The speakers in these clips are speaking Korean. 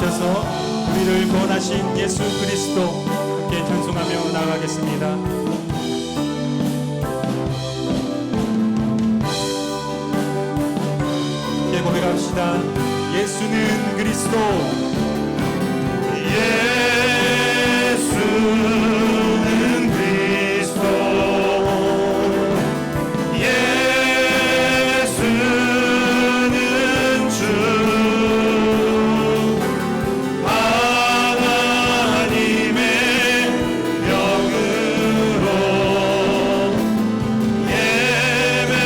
오셔서 우리를 구원하신 예수 그리스도 함께 찬송하며 나아가겠습니다. 함께 고백합시다. 예수는 그리스도, 예수는 그리스도, 예수는 주, 하나님의 명으로 예배드리리.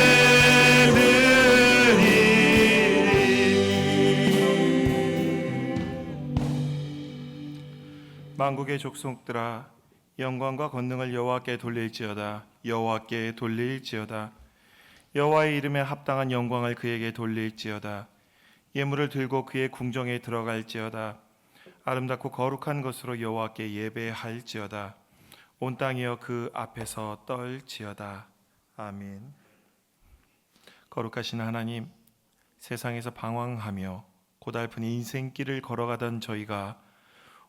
만국의 족속들아, 영광과 권능을 여호와께 돌릴지어다. 여호와께 돌릴지어다. 여호와의 이름에 합당한 영광을 그에게 돌릴지어다. 예물을 들고 그의 궁정에 들어갈지어다. 아름답고 거룩한 것으로 여호와께 예배할지어다. 온 땅이여 그 앞에서 떨지어다. 아멘. 거룩하신 하나님, 세상에서 방황하며 고달픈 인생길을 걸어가던 저희가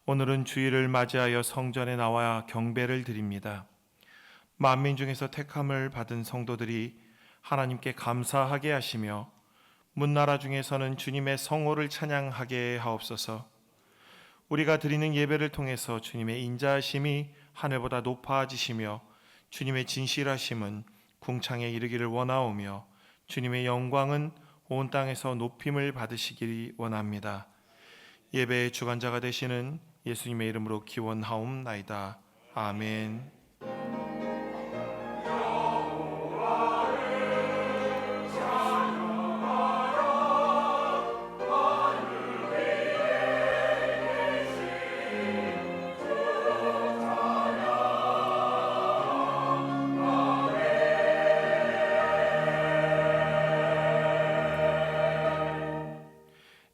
오늘은 주일을 맞이하여 성전에 나와 경배를 드립니다. 만민 중에서 택함을 받은 성도들이 하나님께 감사하게 하시며 문나라 중에서는 주님의 성호를 찬양하게 하옵소서. 우리가 드리는 예배를 통해서 주님의 인자하심이 하늘보다 높아지시며 주님의 진실하심은 궁창에 이르기를 원하오며 주님의 영광은 온 땅에서 높임을 받으시기를 원합니다. 예배의 주관자가 되시는 예수님의 이름으로 기원하옵나이다. 아멘.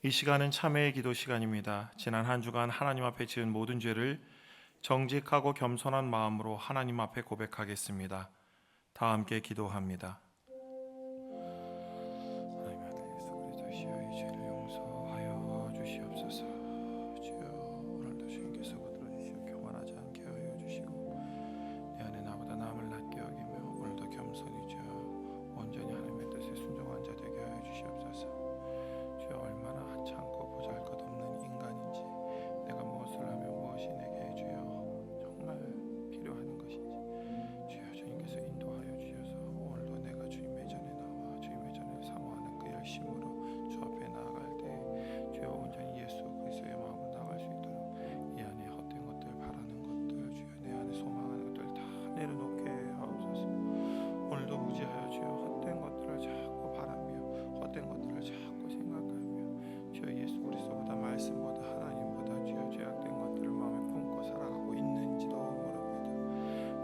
이 시간은 참회의 기도 시간입니다. 지난 한 주간 하나님 앞에 지은 모든 죄를 정직하고 겸손한 마음으로 하나님 앞에 고백하겠습니다. 다 함께 기도합니다. 하나님 아들 예수 그리스도시여, 이 죄를 용서하여 주시옵소서. 주여, 오늘도 주님께서 붙들어 주시고 교만하지 않게 하여 주시고 내 안에 나보다 남을 낮게 여기며 오늘도 겸손히 주여 온전히 하나님의 뜻에 순종한 자 되게 하여 주시옵소서. 주여, 얼마나 하찮고 보잘것없는 인간인지, 내가 무엇을 하며 무엇이 내게 주여 정말 필요한 것인지 주여 주님께서 인도하여 주셔서 오늘도 내가 주님의 전에 나와 주님의 전에 사모하는 그 열심으로 주 앞에 나아갈 때 주여 온전히 예수 그리스도의 마음으로 나아갈 수 있도록 이 안에 헛된 것들, 바라는 것들, 주여 내 안에 소망하는 것들 다 내려놓게 하옵소서. 오늘도 무지하여 주여 헛된 것들을 자꾸 바라며 헛된 것들을 자꾸 생각하며 주여 예수 그리스도보다 말씀보다 하나님보다 주여 죄악된 것들을 마음에 품고 살아가고 있는지도 모릅니다.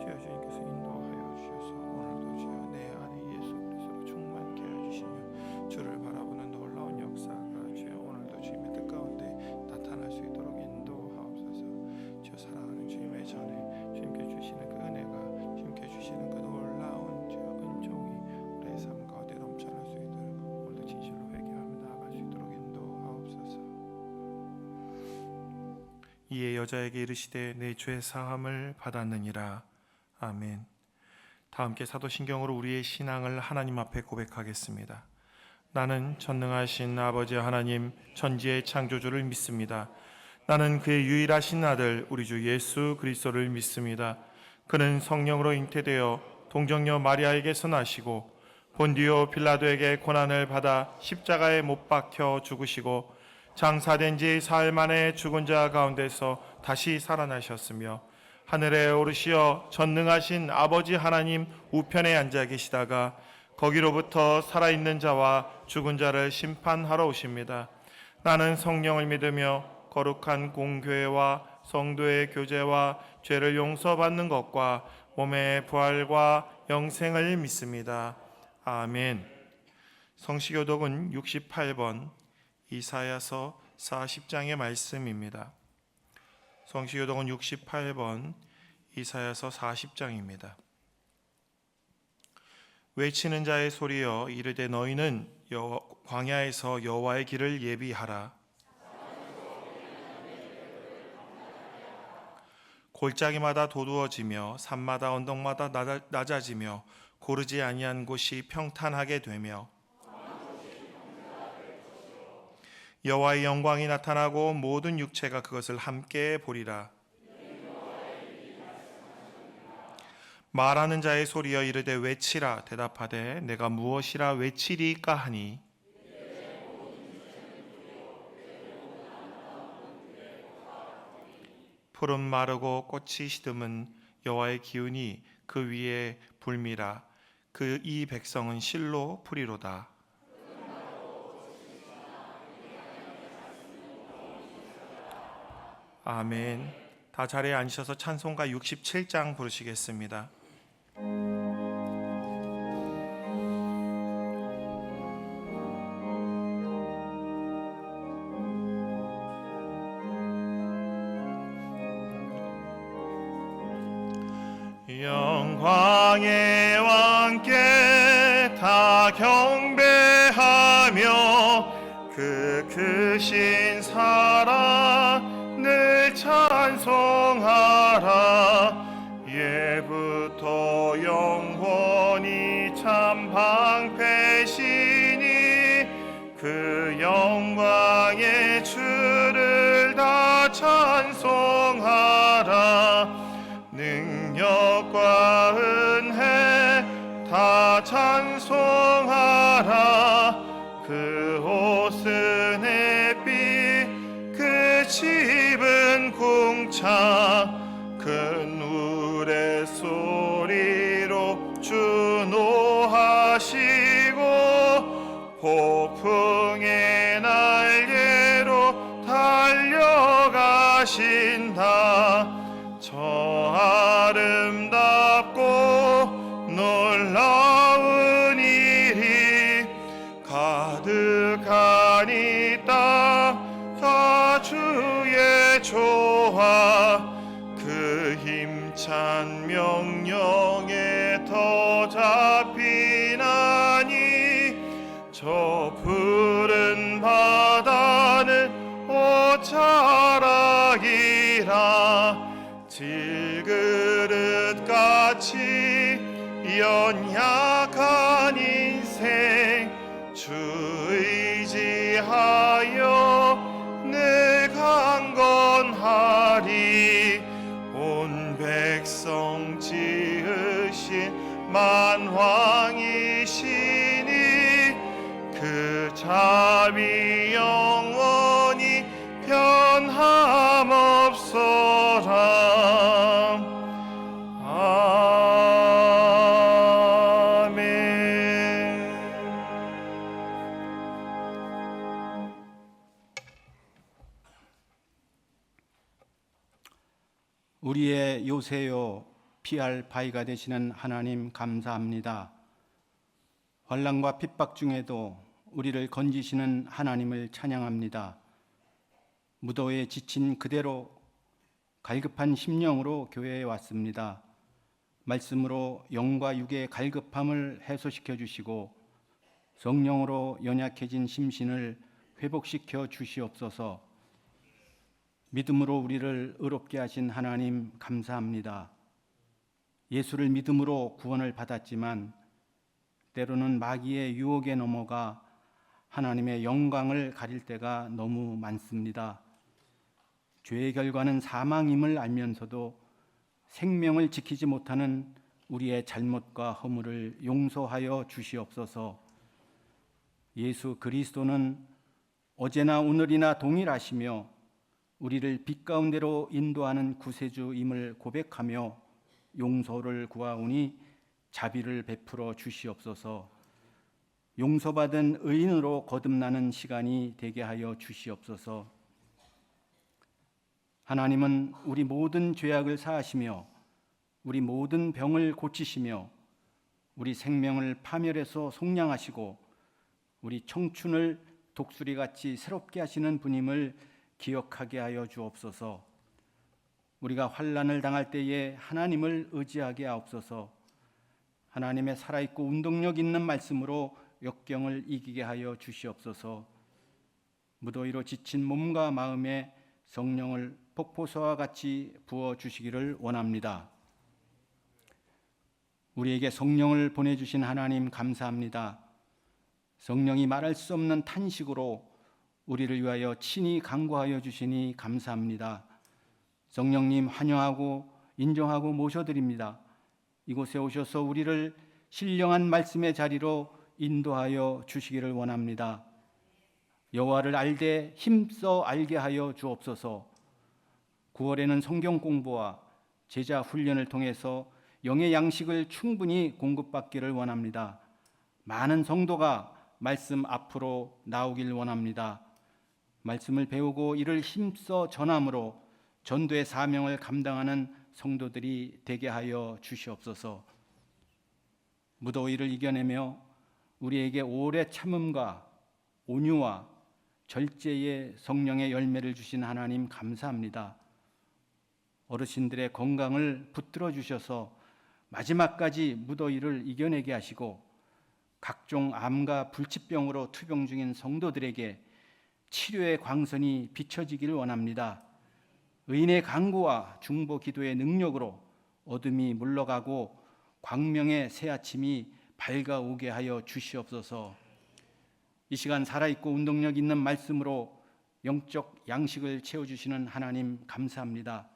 주여 주님께서 인도하여 주셔서 오늘도 주여 내 안에 예수 그리스도로 충만케 해주시며 주를 바라보는 놀라운 역사가 주여 오늘도 주님의 뜻 가운데 나타날 수 있도록 인도하옵소서. 주여 사랑하는 주님의 전에 주님께 주시는 그 은혜가, 주님께 주시는 그 놀라운 주여 은총이 우리의 삶 가운데 넘쳐날 수 있도록 오늘도 진실로 회개하며 나아갈 수 있도록 인도하옵소서. 이에 여자에게 이르시되 내 죄 사함을 받았느니라. 아멘. 다 함께 사도신경으로 우리의 신앙을 하나님 앞에 고백하겠습니다. 나는 전능하신 아버지 하나님 천지의 창조주를 믿습니다. 나는 그의 유일하신 아들 우리 주 예수 그리스도를 믿습니다. 그는 성령으로 잉태되어 동정녀 마리아에게서 나시고 본디오 빌라도에게 고난을 받아 십자가에 못 박혀 죽으시고 장사된 지 사흘 만에 죽은 자 가운데서 다시 살아나셨으며 하늘에 오르시어 전능하신 아버지 하나님 우편에 앉아 계시다가 거기로부터 살아있는 자와 죽은 자를 심판하러 오십니다. 나는 성령을 믿으며 거룩한 공교회와 성도의 교제와 죄를 용서받는 것과 몸의 부활과 영생을 믿습니다. 아멘. 성시교독은 68번 이사야서 40장의 말씀입니다. 성시교독은 68번 이사야서 40장입니다. 외치는 자의 소리여 이르되 너희는 광야에서 여호와의 길을 예비하라. 골짜기마다 도두어지며 산마다 언덕마다 낮아지며 고르지 아니한 곳이 평탄하게 되며 여호와의 영광이 나타나고 모든 육체가 그것을 함께 보리라. 말하는 자의 소리여 이르되 외치라. 대답하되 내가 무엇이라 외치리까 하니 푸른 마르고 꽃이 시듬은 여호와의 기운이 그 위에 불미라. 그 이 백성은 실로 풀이로다. 아멘. 다 자리에 앉으셔서 찬송가 67장 부르시겠습니다. 영광의 왕께 다 경배하며 그 크신 사랑 늘 찬송하라. 예부터 영원히 참 방패시니 그 영광의 주를 다 찬송하라. 능력과 은혜 다 찬송하라. 그 옷은 햇빛 그 집은 궁창 큰 우레소리로 주노하시고 폭풍의 날개로 달려가신다. 저 아름답고 놀라운 일이 가득한 이 땅 다 주의 조화 그 힘찬 명령에 더 잡히나니 저 푸른 바다는 옷자락이라. 질그릇같이 연약한 인생 주 의지하여 늘 강건하리. 온 백성 지으신 만왕이시니 그 자비 영원히 변함없어라. 우리의 요새요 피할 바위가 되시는 하나님 감사합니다. 환난과 핍박 중에도 우리를 건지시는 하나님을 찬양합니다. 무더위에 지친 그대로 갈급한 심령으로 교회에 왔습니다. 말씀으로 영과 육의 갈급함을 해소시켜 주시고 성령으로 연약해진 심신을 회복시켜 주시옵소서. 믿음으로 우리를 의롭게 하신 하나님 감사합니다. 예수를 믿음으로 구원을 받았지만 때로는 마귀의 유혹에 넘어가 하나님의 영광을 가릴 때가 너무 많습니다. 죄의 결과는 사망임을 알면서도 생명을 지키지 못하는 우리의 잘못과 허물을 용서하여 주시옵소서. 예수 그리스도는 어제나 오늘이나 동일하시며 우리를 빛 가운데로 인도하는 구세주임을 고백하며 용서를 구하오니 자비를 베풀어 주시옵소서. 용서받은 의인으로 거듭나는 시간이 되게 하여 주시옵소서. 하나님은 우리 모든 죄악을 사하시며 우리 모든 병을 고치시며 우리 생명을 파멸해서 속량하시고 우리 청춘을 독수리같이 새롭게 하시는 분임을 기억하게 하여 주옵소서. 우리가 환난을 당할 때에 하나님을 의지하게 하옵소서. 하나님의 살아있고 운동력 있는 말씀으로 역경을 이기게 하여 주시옵소서. 무더위로 지친 몸과 마음에 성령을 폭포수와 같이 부어 주시기를 원합니다. 우리에게 성령을 보내주신 하나님 감사합니다. 성령이 말할 수 없는 탄식으로 우리를 위하여 친히 간구하여 주시니 감사합니다. 성령님 환영하고 인정하고 모셔드립니다. 이곳에 오셔서 우리를 신령한 말씀의 자리로 인도하여 주시기를 원합니다. 여호와를 알되 힘써 알게 하여 주옵소서. 9월에는 성경 공부와 제자 훈련을 통해서 영의 양식을 충분히 공급받기를 원합니다. 많은 성도가 말씀 앞으로 나오길 원합니다. 말씀을 배우고 이를 힘써 전함으로 전도의 사명을 감당하는 성도들이 되게 하여 주시옵소서. 무더위를 이겨내며 우리에게 오래 참음과 온유와 절제의 성령의 열매를 주신 하나님 감사합니다. 어르신들의 건강을 붙들어 주셔서 마지막까지 무더위를 이겨내게 하시고 각종 암과 불치병으로 투병 중인 성도들에게 치료의 광선이 비춰지기를 원합니다. 의인의 간구와 중보 기도의 능력으로 어둠이 물러가고 광명의 새 아침이 밝아오게 하여 주시옵소서. 이 시간 살아있고 운동력 있는 말씀으로 영적 양식을 채워주시는 하나님 감사합니다.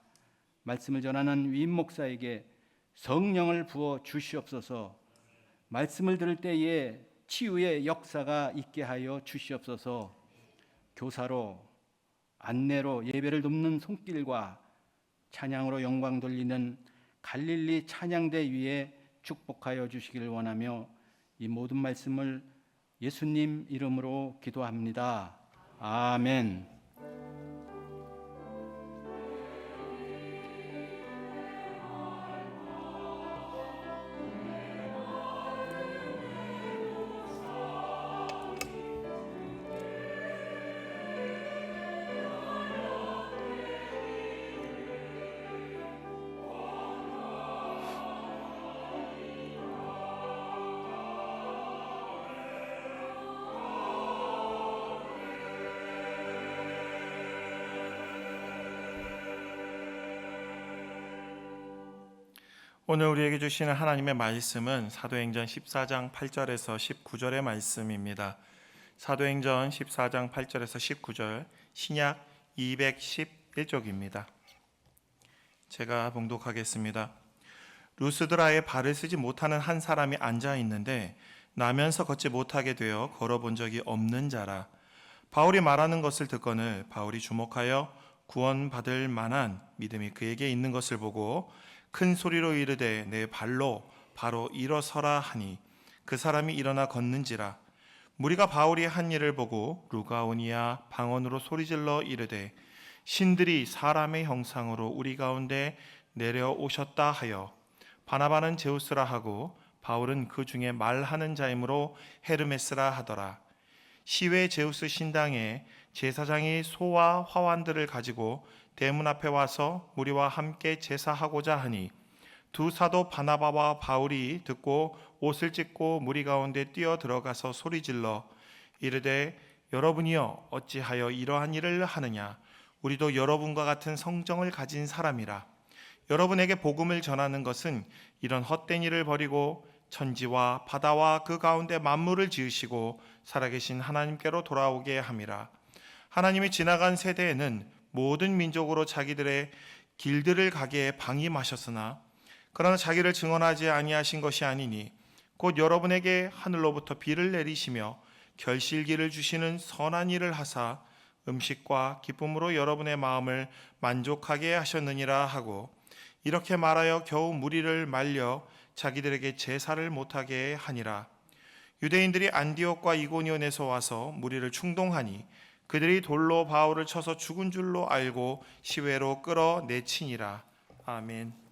말씀을 전하는 위임 목사에게 성령을 부어 주시옵소서. 말씀을 들을 때에 치유의 역사가 있게 하여 주시옵소서. 교사로 안내로 예배를 돕는 손길과 찬양으로 영광 돌리는 갈릴리 찬양대 위에 축복하여 주시기를 원하며 이 모든 말씀을 예수님 이름으로 기도합니다. 아멘. 오늘 우리에게 주시는 하나님의 말씀은 사도행전 14장 8절에서 19절의 말씀입니다. 사도행전 14장 8절에서 19절, 신약 211쪽입니다. 제가 봉독하겠습니다. 루스드라에 발을 쓰지 못하는 한 사람이 앉아 있는데 나면서 걷지 못하게 되어 걸어본 적이 없는 자라. 바울이 말하는 것을 듣거늘 바울이 주목하여 구원받을 만한 믿음이 그에게 있는 것을 보고 큰 소리로 이르되 내 발로 바로 일어서라 하니 그 사람이 일어나 걷는지라. 무리가 바울이 한 일을 보고 루가오니아 방언으로 소리질러 이르되 신들이 사람의 형상으로 우리 가운데 내려오셨다 하여 바나바는 제우스라 하고 바울은 그 중에 말하는 자이므로 헤르메스라 하더라. 시외 제우스 신당에 제사장이 소와 화환들을 가지고 대문 앞에 와서 무리와 함께 제사하고자 하니 두 사도 바나바와 바울이 듣고 옷을 찢고 무리 가운데 뛰어 들어가서 소리질러 이르되 여러분이여 어찌하여 이러한 일을 하느냐. 우리도 여러분과 같은 성정을 가진 사람이라. 여러분에게 복음을 전하는 것은 이런 헛된 일을 버리고 천지와 바다와 그 가운데 만물을 지으시고 살아계신 하나님께로 돌아오게 함이라. 하나님이 지나간 세대에는 모든 민족으로 자기들의 길들을 가게 방임하셨으나 그러나 자기를 증언하지 아니하신 것이 아니니 곧 여러분에게 하늘로부터 비를 내리시며 결실기를 주시는 선한 일을 하사 음식과 기쁨으로 여러분의 마음을 만족하게 하셨느니라 하고 이렇게 말하여 겨우 무리를 말려 자기들에게 제사를 못하게 하니라. 유대인들이 안디옥과 이고니온에서 와서 무리를 충동하니 그들이 돌로 바울을 쳐서 죽은 줄로 알고 시외로 끌어내치니라. 아멘.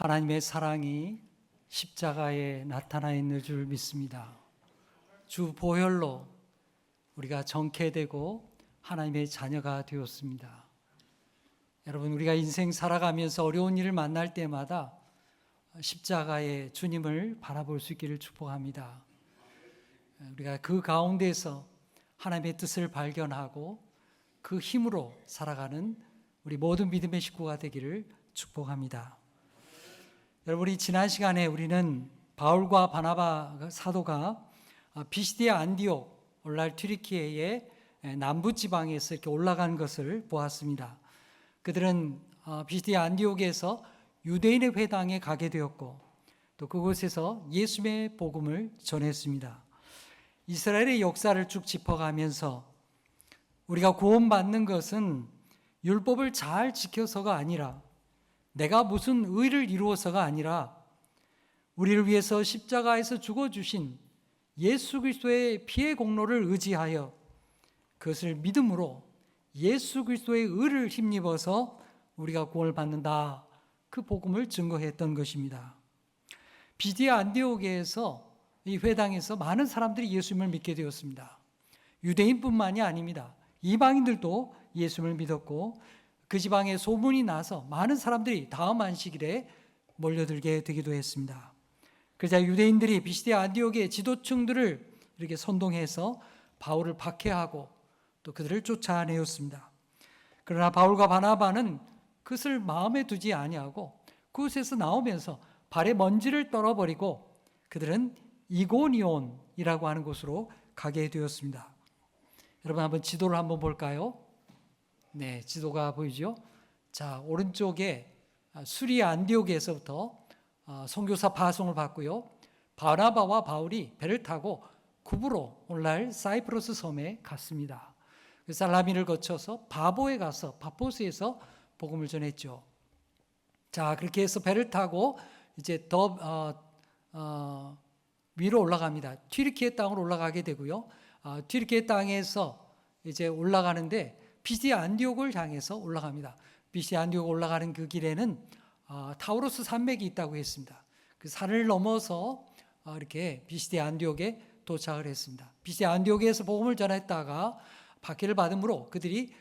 하나님의 사랑이 십자가에 나타나 있는 줄 믿습니다. 주 보혈로 우리가 정케되고 하나님의 자녀가 되었습니다. 여러분, 우리가 인생 살아가면서 어려운 일을 만날 때마다 십자가의 주님을 바라볼 수 있기를 축복합니다. 우리가 그 가운데서 하나님의 뜻을 발견하고 그 힘으로 살아가는 우리 모든 믿음의 식구가 되기를 축복합니다. 여러분, 이 지난 시간에 우리는 바울과 바나바 사도가 비시디아 안디옥 오늘날 튀르키예의 남부 지방에서 이렇게 올라간 것을 보았습니다. 그들은 비시디아 안디옥에서 유대인의 회당에 가게 되었고 또 그곳에서 예수님의 복음을 전했습니다. 이스라엘의 역사를 쭉 짚어가면서 우리가 구원받는 것은 율법을 잘 지켜서가 아니라 내가 무슨 의를 이루어서가 아니라 우리를 위해서 십자가에서 죽어주신 예수 그리스도의 피의 공로를 의지하여 그것을 믿음으로 예수 그리스도의 의를 힘입어서 우리가 구원을 받는다, 그 복음을 증거했던 것입니다. 비디아 안디옥에서 이 회당에서 많은 사람들이 예수님을 믿게 되었습니다. 유대인뿐만이 아닙니다. 이방인들도 예수님을 믿었고 그 지방에 소문이 나서 많은 사람들이 다음 안식일에 몰려들게 되기도 했습니다. 그러자 유대인들이 비시디아 안디옥의 지도층들을 이렇게 선동해서 바울을 박해하고 또 그들을 쫓아내었습니다. 그러나 바울과 바나바는 그것을 마음에 두지 아니하고 그곳에서 나오면서 발에 먼지를 떨어버리고 그들은 이고니온이라고 하는 곳으로 가게 되었습니다. 여러분, 한번 지도를 한번 볼까요? 네, 지도가 보이죠? 자, 오른쪽에 수리아 안디옥에서부터 선교사 파송을 받고요. 바나바와 바울이 배를 타고 구브로 오늘날 사이프러스 섬에 갔습니다. 살라미를 거쳐서 바보에 가서 바포스에서 복음을 전했죠. 자, 그렇게 해서 배를 타고 이제 더 위로 올라갑니다. 튀르키예 땅으로 올라가게 되고요. 튀르키예 땅에서 이제 올라가는데 비시디아 안디옥을 향해서 올라갑니다. 비시디아 안디옥 올라가는 그 길에는 타우로스 산맥이 있다고 했습니다. 그 산을 넘어서 이렇게 비시디아 안디옥에 도착을 했습니다. 비시디아 안디옥에서 복음을 전했다가 박해를 받음으로 그들이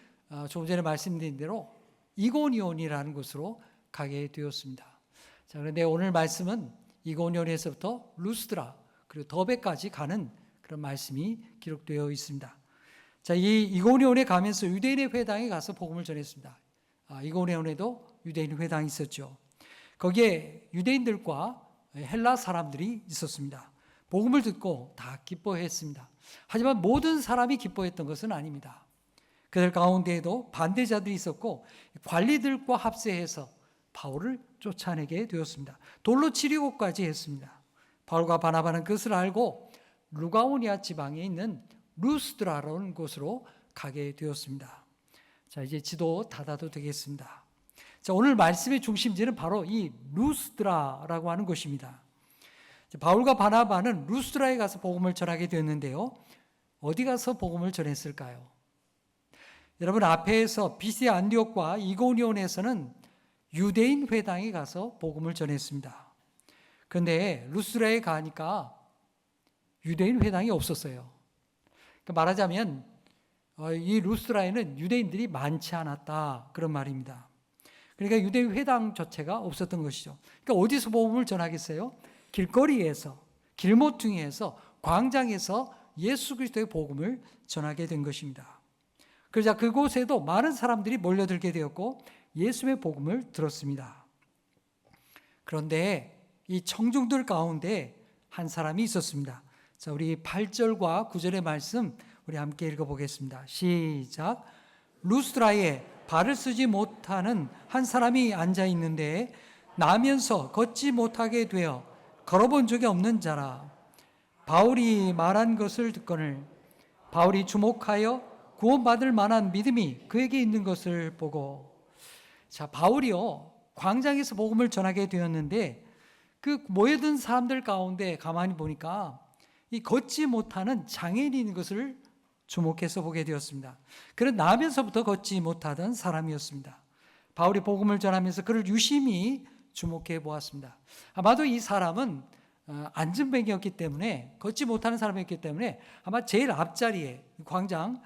조금 전에 말씀드린 대로 이고니온이라는 곳으로 가게 되었습니다. 자, 그런데 오늘 말씀은 이고니온에서부터 루스드라 그리고 더베까지 가는 그런 말씀이 기록되어 있습니다. 자, 이 이고니온에 가면서 유대인의 회당에 가서 복음을 전했습니다. 이고니온에도 유대인 회당이 있었죠. 거기에 유대인들과 헬라 사람들이 있었습니다. 복음을 듣고 다 기뻐했습니다. 하지만 모든 사람이 기뻐했던 것은 아닙니다. 그들 가운데에도 반대자들이 있었고 관리들과 합세해서 바울을 쫓아내게 되었습니다. 돌로 치려고까지 했습니다. 바울과 바나바는 그것을 알고 루가오니아 지방에 있는 루스드라라는 곳으로 가게 되었습니다. 자, 이제 지도 닫아도 되겠습니다. 자, 오늘 말씀의 중심지는 바로 이 루스드라라고 하는 곳입니다. 바울과 바나바는 루스드라에 가서 복음을 전하게 되었는데요. 어디 가서 복음을 전했을까요? 여러분, 앞에서 비시디아 안디옥과 이고니온에서는 유대인 회당에 가서 복음을 전했습니다. 그런데 루스드라에 가니까 유대인 회당이 없었어요. 그러니까 말하자면 이 루스드라에는 유대인들이 많지 않았다, 그런 말입니다. 그러니까 유대인 회당 자체가 없었던 것이죠. 그러니까 어디서 복음을 전하겠어요? 길거리에서, 길모퉁이에서, 광장에서 예수 그리스도의 복음을 전하게 된 것입니다. 그러자 그곳에도 많은 사람들이 몰려들게 되었고 예수의 복음을 들었습니다. 그런데 이 청중들 가운데 한 사람이 있었습니다. 자, 우리 8절과 9절의 말씀 우리 함께 읽어보겠습니다. 시작. 루스드라에 발을 쓰지 못하는 한 사람이 앉아 있는데 나면서 걷지 못하게 되어 걸어본 적이 없는 자라. 바울이 말한 것을 듣거늘 바울이 주목하여 구원받을 만한 믿음이 그에게 있는 것을 보고, 자, 바울이요 광장에서 복음을 전하게 되었는데 그 모여든 사람들 가운데 가만히 보니까 이 걷지 못하는 장애인이 있는 것을 주목해서 보게 되었습니다. 그는 나면서부터 걷지 못하던 사람이었습니다. 바울이 복음을 전하면서 그를 유심히 주목해 보았습니다. 아마도 이 사람은 안전뱅이였기 때문에, 걷지 못하는 사람이었기 때문에 아마 제일 앞자리에 광장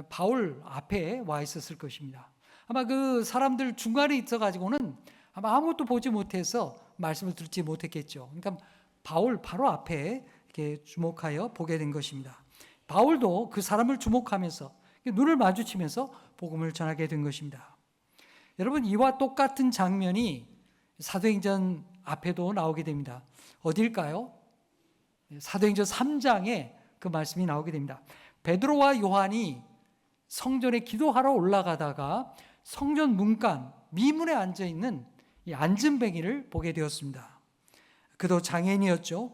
바울 앞에 와 있었을 것입니다. 아마 그 사람들 중간에 있어가지고는 아마 아무것도 보지 못해서 말씀을 듣지 못했겠죠. 그러니까 바울 바로 앞에 이렇게 주목하여 보게 된 것입니다. 바울도 그 사람을 주목하면서 눈을 마주치면서 복음을 전하게 된 것입니다. 여러분, 이와 똑같은 장면이 사도행전 앞에도 나오게 됩니다. 어딜까요? 사도행전 3장에 그 말씀이 나오게 됩니다. 베드로와 요한이 성전에 기도하러 올라가다가 성전 문간 미문에 앉아있는 이 안전뱅이를 보게 되었습니다. 그도 장애인이었죠.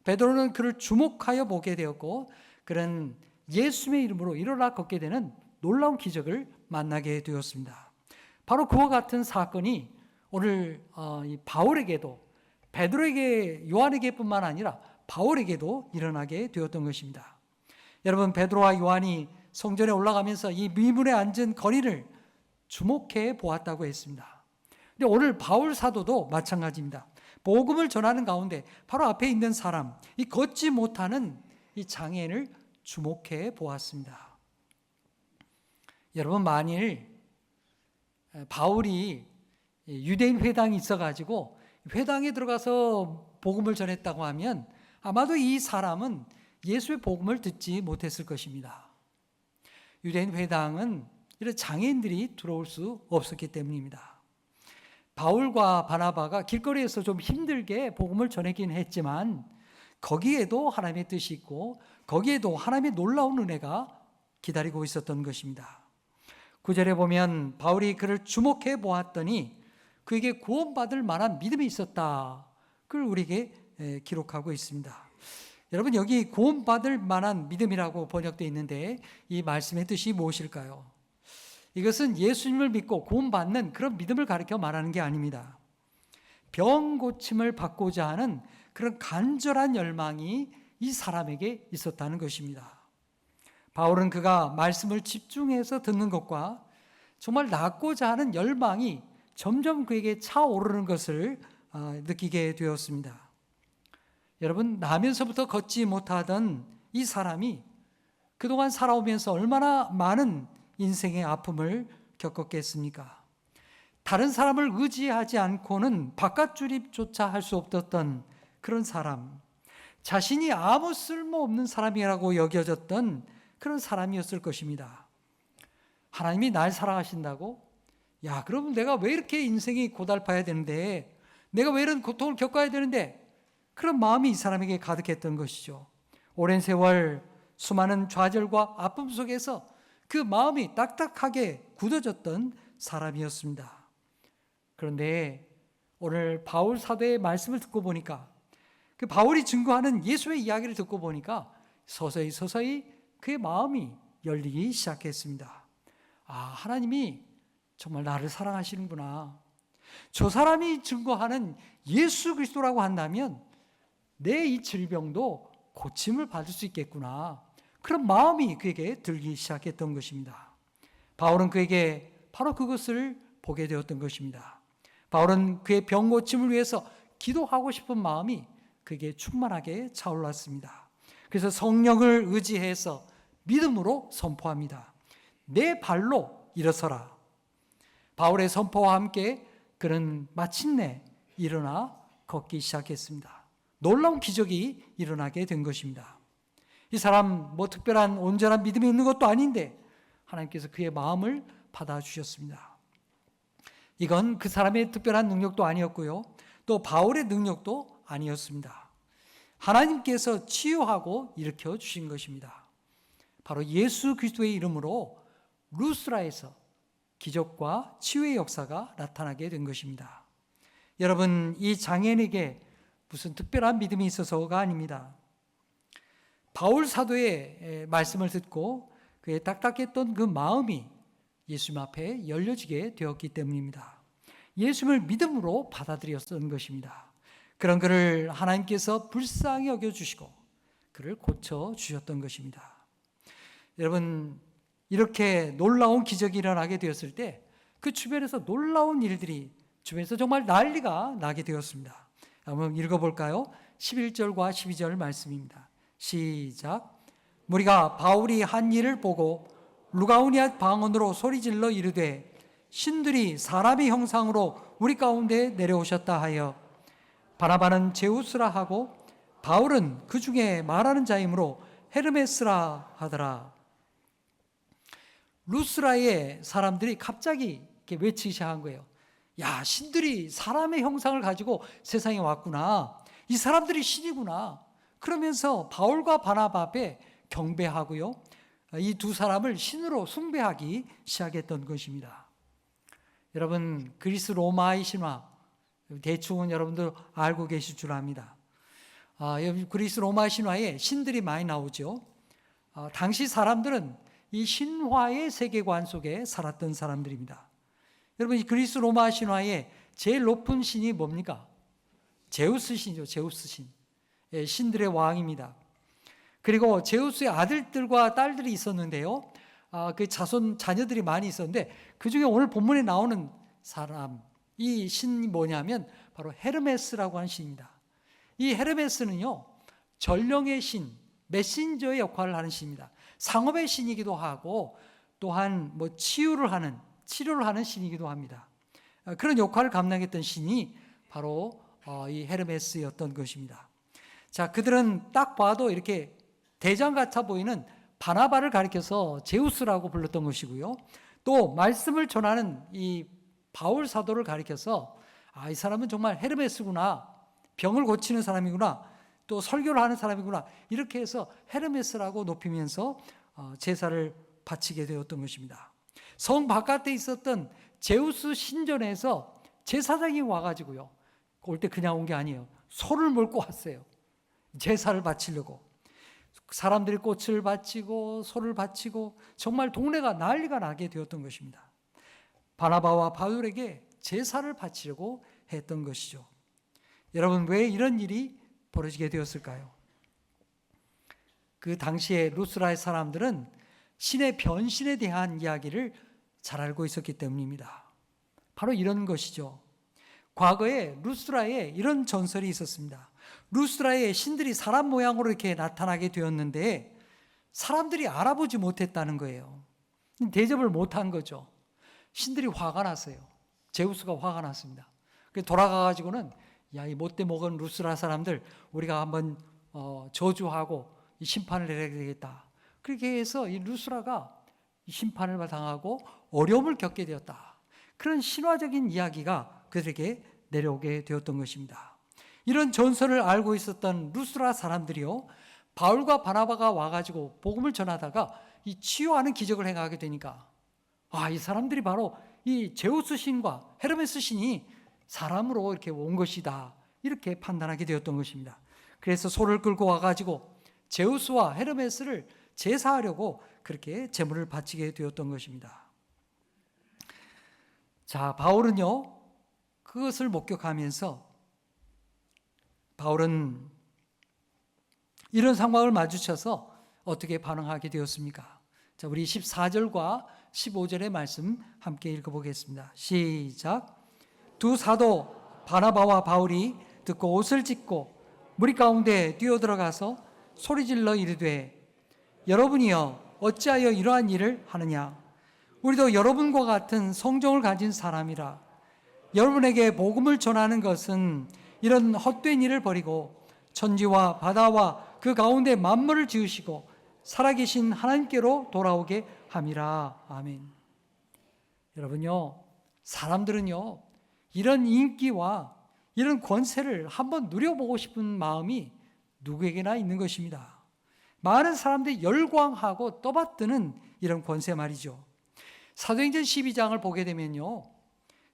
베드로는 그를 주목하여 보게 되었고, 그는 예수님의 이름으로 일어나 걷게 되는 놀라운 기적을 만나게 되었습니다. 바로 그와 같은 사건이 오늘 이 바울에게도, 베드로에게, 요한에게뿐만 아니라 바울에게도 일어나게 되었던 것입니다. 여러분, 베드로와 요한이 성전에 올라가면서 이 미문에 앉은 거리를 주목해 보았다고 했습니다. 근데 오늘 바울 사도도 마찬가지입니다. 복음을 전하는 가운데 바로 앞에 있는 사람, 이 걷지 못하는 이 장애인을 주목해 보았습니다. 여러분, 만일 바울이 유대인 회당이 있어가지고 회당에 들어가서 복음을 전했다고 하면 아마도 이 사람은 예수의 복음을 듣지 못했을 것입니다. 유대인 회당은 이런 장애인들이 들어올 수 없었기 때문입니다. 바울과 바나바가 길거리에서 좀 힘들게 복음을 전하긴 했지만 거기에도 하나님의 뜻이 있고 거기에도 하나님의 놀라운 은혜가 기다리고 있었던 것입니다. 9절에 보면 바울이 그를 주목해 보았더니 그에게 구원받을 만한 믿음이 있었다. 그걸 우리에게 기록하고 있습니다. 여러분, 여기 구원받을 만한 믿음이라고 번역되어 있는데 이 말씀의 뜻이 무엇일까요? 이것은 예수님을 믿고 구원받는 그런 믿음을 가리켜 말하는 게 아닙니다. 병 고침을 받고자 하는 그런 간절한 열망이 이 사람에게 있었다는 것입니다. 바울은 그가 말씀을 집중해서 듣는 것과 정말 낫고자 하는 열망이 점점 그에게 차오르는 것을 느끼게 되었습니다. 여러분, 나면서부터 걷지 못하던 이 사람이 그동안 살아오면서 얼마나 많은 인생의 아픔을 겪었겠습니까? 다른 사람을 의지하지 않고는 바깥 출입조차 할 수 없었던 그런 사람, 자신이 아무 쓸모없는 사람이라고 여겨졌던 그런 사람이었을 것입니다. 하나님이 날 사랑하신다고? 야, 그럼 내가 왜 이렇게 인생이 고달파야 되는데, 내가 왜 이런 고통을 겪어야 되는데, 그런 마음이 이 사람에게 가득했던 것이죠. 오랜 세월 수많은 좌절과 아픔 속에서 그 마음이 딱딱하게 굳어졌던 사람이었습니다. 그런데 오늘 바울 사도의 말씀을 듣고 보니까, 그 바울이 증거하는 예수의 이야기를 듣고 보니까 서서히 그의 마음이 열리기 시작했습니다. 아, 하나님이 정말 나를 사랑하시는구나. 저 사람이 증거하는 예수 그리스도라고 한다면 내 이 질병도 고침을 받을 수 있겠구나. 그런 마음이 그에게 들기 시작했던 것입니다. 바울은 그에게 바로 그것을 보게 되었던 것입니다. 바울은 그의 병 고침을 위해서 기도하고 싶은 마음이 그에게 충만하게 차올랐습니다. 그래서 성령을 의지해서 믿음으로 선포합니다. 내 발로 일어서라. 바울의 선포와 함께 그는 마침내 일어나 걷기 시작했습니다. 놀라운 기적이 일어나게 된 것입니다. 이 사람 특별한 온전한 믿음이 있는 것도 아닌데 하나님께서 그의 마음을 받아주셨습니다. 이건 그 사람의 특별한 능력도 아니었고요, 또 바울의 능력도 아니었습니다. 하나님께서 치유하고 일으켜 주신 것입니다. 바로 예수 그리스도의 이름으로 루스라에서 기적과 치유의 역사가 나타나게 된 것입니다. 여러분, 이 장애인에게 무슨 특별한 믿음이 있어서가 아닙니다. 바울 사도의 말씀을 듣고 그의 딱딱했던 그 마음이 예수님 앞에 열려지게 되었기 때문입니다. 예수님을 믿음으로 받아들였던 것입니다. 그런 그를 하나님께서 불쌍히 여겨주시고 그를 고쳐주셨던 것입니다. 여러분, 이렇게 놀라운 기적이 일어나게 되었을 때 그 주변에서 놀라운 일들이 주변에서 정말 난리가 나게 되었습니다. 한번 읽어볼까요? 11절과 12절 말씀입니다. 시작. 무리가 바울이 한 일을 보고 루가우니아 방언으로 소리질러 이르되 신들이 사람의 형상으로 우리 가운데 내려오셨다 하여 바나바는 제우스라 하고 바울은 그 중에 말하는 자이므로 헤르메스라 하더라. 루스라의 사람들이 갑자기 이렇게 외치기 시작한 거예요. 야, 신들이 사람의 형상을 가지고 세상에 왔구나. 이 사람들이 신이구나. 그러면서 바울과 바나바 앞에 경배하고요. 이 두 사람을 신으로 숭배하기 시작했던 것입니다. 여러분, 그리스 로마의 신화 대충은 여러분들 알고 계실 줄 압니다. 그리스 로마 신화에 신들이 많이 나오죠. 당시 사람들은 이 신화의 세계관 속에 살았던 사람들입니다. 여러분, 이 그리스 로마 신화의 제일 높은 신이 뭡니까? 제우스 신이죠. 제우스 신. 신들의 왕입니다. 그리고 제우스의 아들들과 딸들이 있었는데요. 그 자녀들이 많이 있었는데 그 중에 오늘 본문에 나오는 사람, 이 신이 뭐냐면 바로 헤르메스라고 하는 신입니다. 이 헤르메스는요, 전령의 신, 메신저의 역할을 하는 신입니다. 상업의 신이기도 하고 또한 치료를 하는 신이기도 합니다. 그런 역할을 감당했던 신이 바로 이 헤르메스였던 것입니다. 자, 그들은 딱 봐도 이렇게 대장 같아 보이는 바나바를 가리켜서 제우스라고 불렀던 것이고요. 또 말씀을 전하는 이 바울 사도를 가리켜서 이 사람은 정말 헤르메스구나, 병을 고치는 사람이구나, 또 설교를 하는 사람이구나, 이렇게 해서 헤르메스라고 높이면서 제사를 바치게 되었던 것입니다. 성 바깥에 있었던 제우스 신전에서 제사장이 와가지고요, 올 때 그냥 온 게 아니에요. 소를 몰고 왔어요. 제사를 바치려고. 사람들이 꽃을 바치고 소를 바치고 정말 동네가 난리가 나게 되었던 것입니다. 바나바와 바울에게 제사를 바치려고 했던 것이죠. 여러분, 왜 이런 일이 벌어지게 되었을까요? 그 당시에 루스라의 사람들은 신의 변신에 대한 이야기를 잘 알고 있었기 때문입니다. 바로 이런 것이죠. 과거에 루스라에 이런 전설이 있었습니다. 루스라의 신들이 사람 모양으로 이렇게 나타나게 되었는데 사람들이 알아보지 못했다는 거예요. 대접을 못한 거죠. 신들이 화가 났어요. 제우스가 화가 났습니다. 그래서 돌아가가지고는 이 못돼 먹은 루스라 사람들 우리가 한번 저주하고 이 심판을 내려야 되겠다. 그렇게 해서 이 루스라가 심판을 당하고 어려움을 겪게 되었다. 그런 신화적인 이야기가 그들에게 내려오게 되었던 것입니다. 이런 전설을 알고 있었던 루스라 사람들이요, 바울과 바나바가 와가지고 복음을 전하다가 이 치유하는 기적을 행하게 되니까 이 사람들이 바로 이 제우스 신과 헤르메스 신이 사람으로 이렇게 온 것이다, 이렇게 판단하게 되었던 것입니다. 그래서 소를 끌고 와가지고 제우스와 헤르메스를 제사하려고 그렇게 제물을 바치게 되었던 것입니다. 자, 바울은요, 그것을 목격하면서 바울은 이런 상황을 마주쳐서 어떻게 반응하게 되었습니까? 자, 우리 14절과 15절의 말씀 함께 읽어보겠습니다. 시작. 두 사도 바나바와 바울이 듣고 옷을 찢고 무리 가운데 뛰어들어가서 소리질러 이르되 여러분이여 어찌하여 이러한 일을 하느냐? 우리도 여러분과 같은 성정을 가진 사람이라. 여러분에게 복음을 전하는 것은 이런 헛된 일을 버리고 천지와 바다와 그 가운데 만물을 지으시고 살아계신 하나님께로 돌아오게 함이라. 아멘. 여러분요, 사람들은요, 이런 인기와 이런 권세를 한번 누려보고 싶은 마음이 누구에게나 있는 것입니다. 많은 사람들이 열광하고 떠받드는 이런 권세 말이죠. 사도행전 12장을 보게 되면요,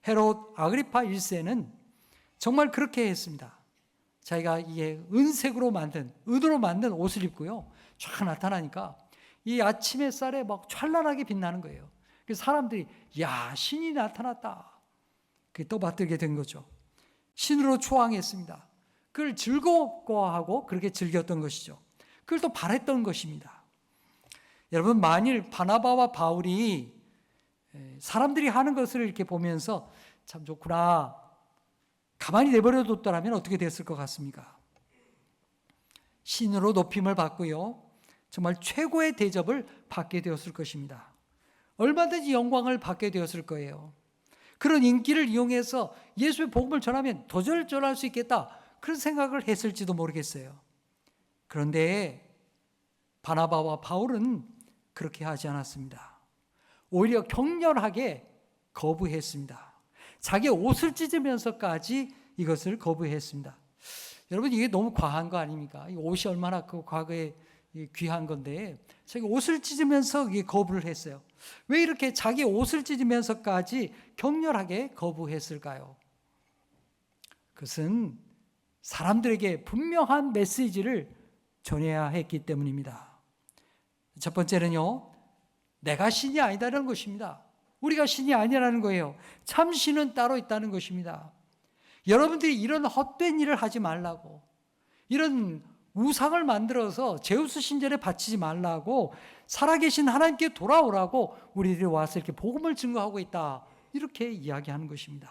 헤롯 아그리파 1세는 정말 그렇게 했습니다. 자기가 이게 은으로 만든 옷을 입고요, 쫙 나타나니까 이 아침 햇살에 막 찬란하게 빛나는 거예요. 그래서 사람들이 야, 신이 나타났다, 그게 떠받들게 된 거죠. 신으로 초항했습니다. 그걸 즐거워하고 그렇게 즐겼던 것이죠. 그걸 또 바랬던 것입니다. 여러분, 만일 바나바와 바울이 사람들이 하는 것을 이렇게 보면서 참 좋구나, 가만히 내버려 뒀더라면 어떻게 됐을 것 같습니까? 신으로 높임을 받고요, 정말 최고의 대접을 받게 되었을 것입니다. 얼마든지 영광을 받게 되었을 거예요. 그런 인기를 이용해서 예수의 복음을 전하면 더 전할 수 있겠다, 그런 생각을 했을지도 모르겠어요. 그런데 바나바와 바울은 그렇게 하지 않았습니다. 오히려 격렬하게 거부했습니다. 자기 옷을 찢으면서까지 이것을 거부했습니다. 여러분, 이게 너무 과한 거 아닙니까? 이 옷이 얼마나 그 과거에 귀한 건데 자기 옷을 찢으면서 거부를 했어요. 왜 이렇게 자기 옷을 찢으면서까지 격렬하게 거부했을까요? 그것은 사람들에게 분명한 메시지를 전해야 했기 때문입니다. 첫 번째는요, 내가 신이 아니다라는 것입니다. 우리가 신이 아니라는 거예요. 참 신은 따로 있다는 것입니다. 여러분들이 이런 헛된 일을 하지 말라고, 이런 우상을 만들어서 제우스 신전에 바치지 말라고, 살아계신 하나님께 돌아오라고 우리들이 와서 이렇게 복음을 증거하고 있다, 이렇게 이야기하는 것입니다.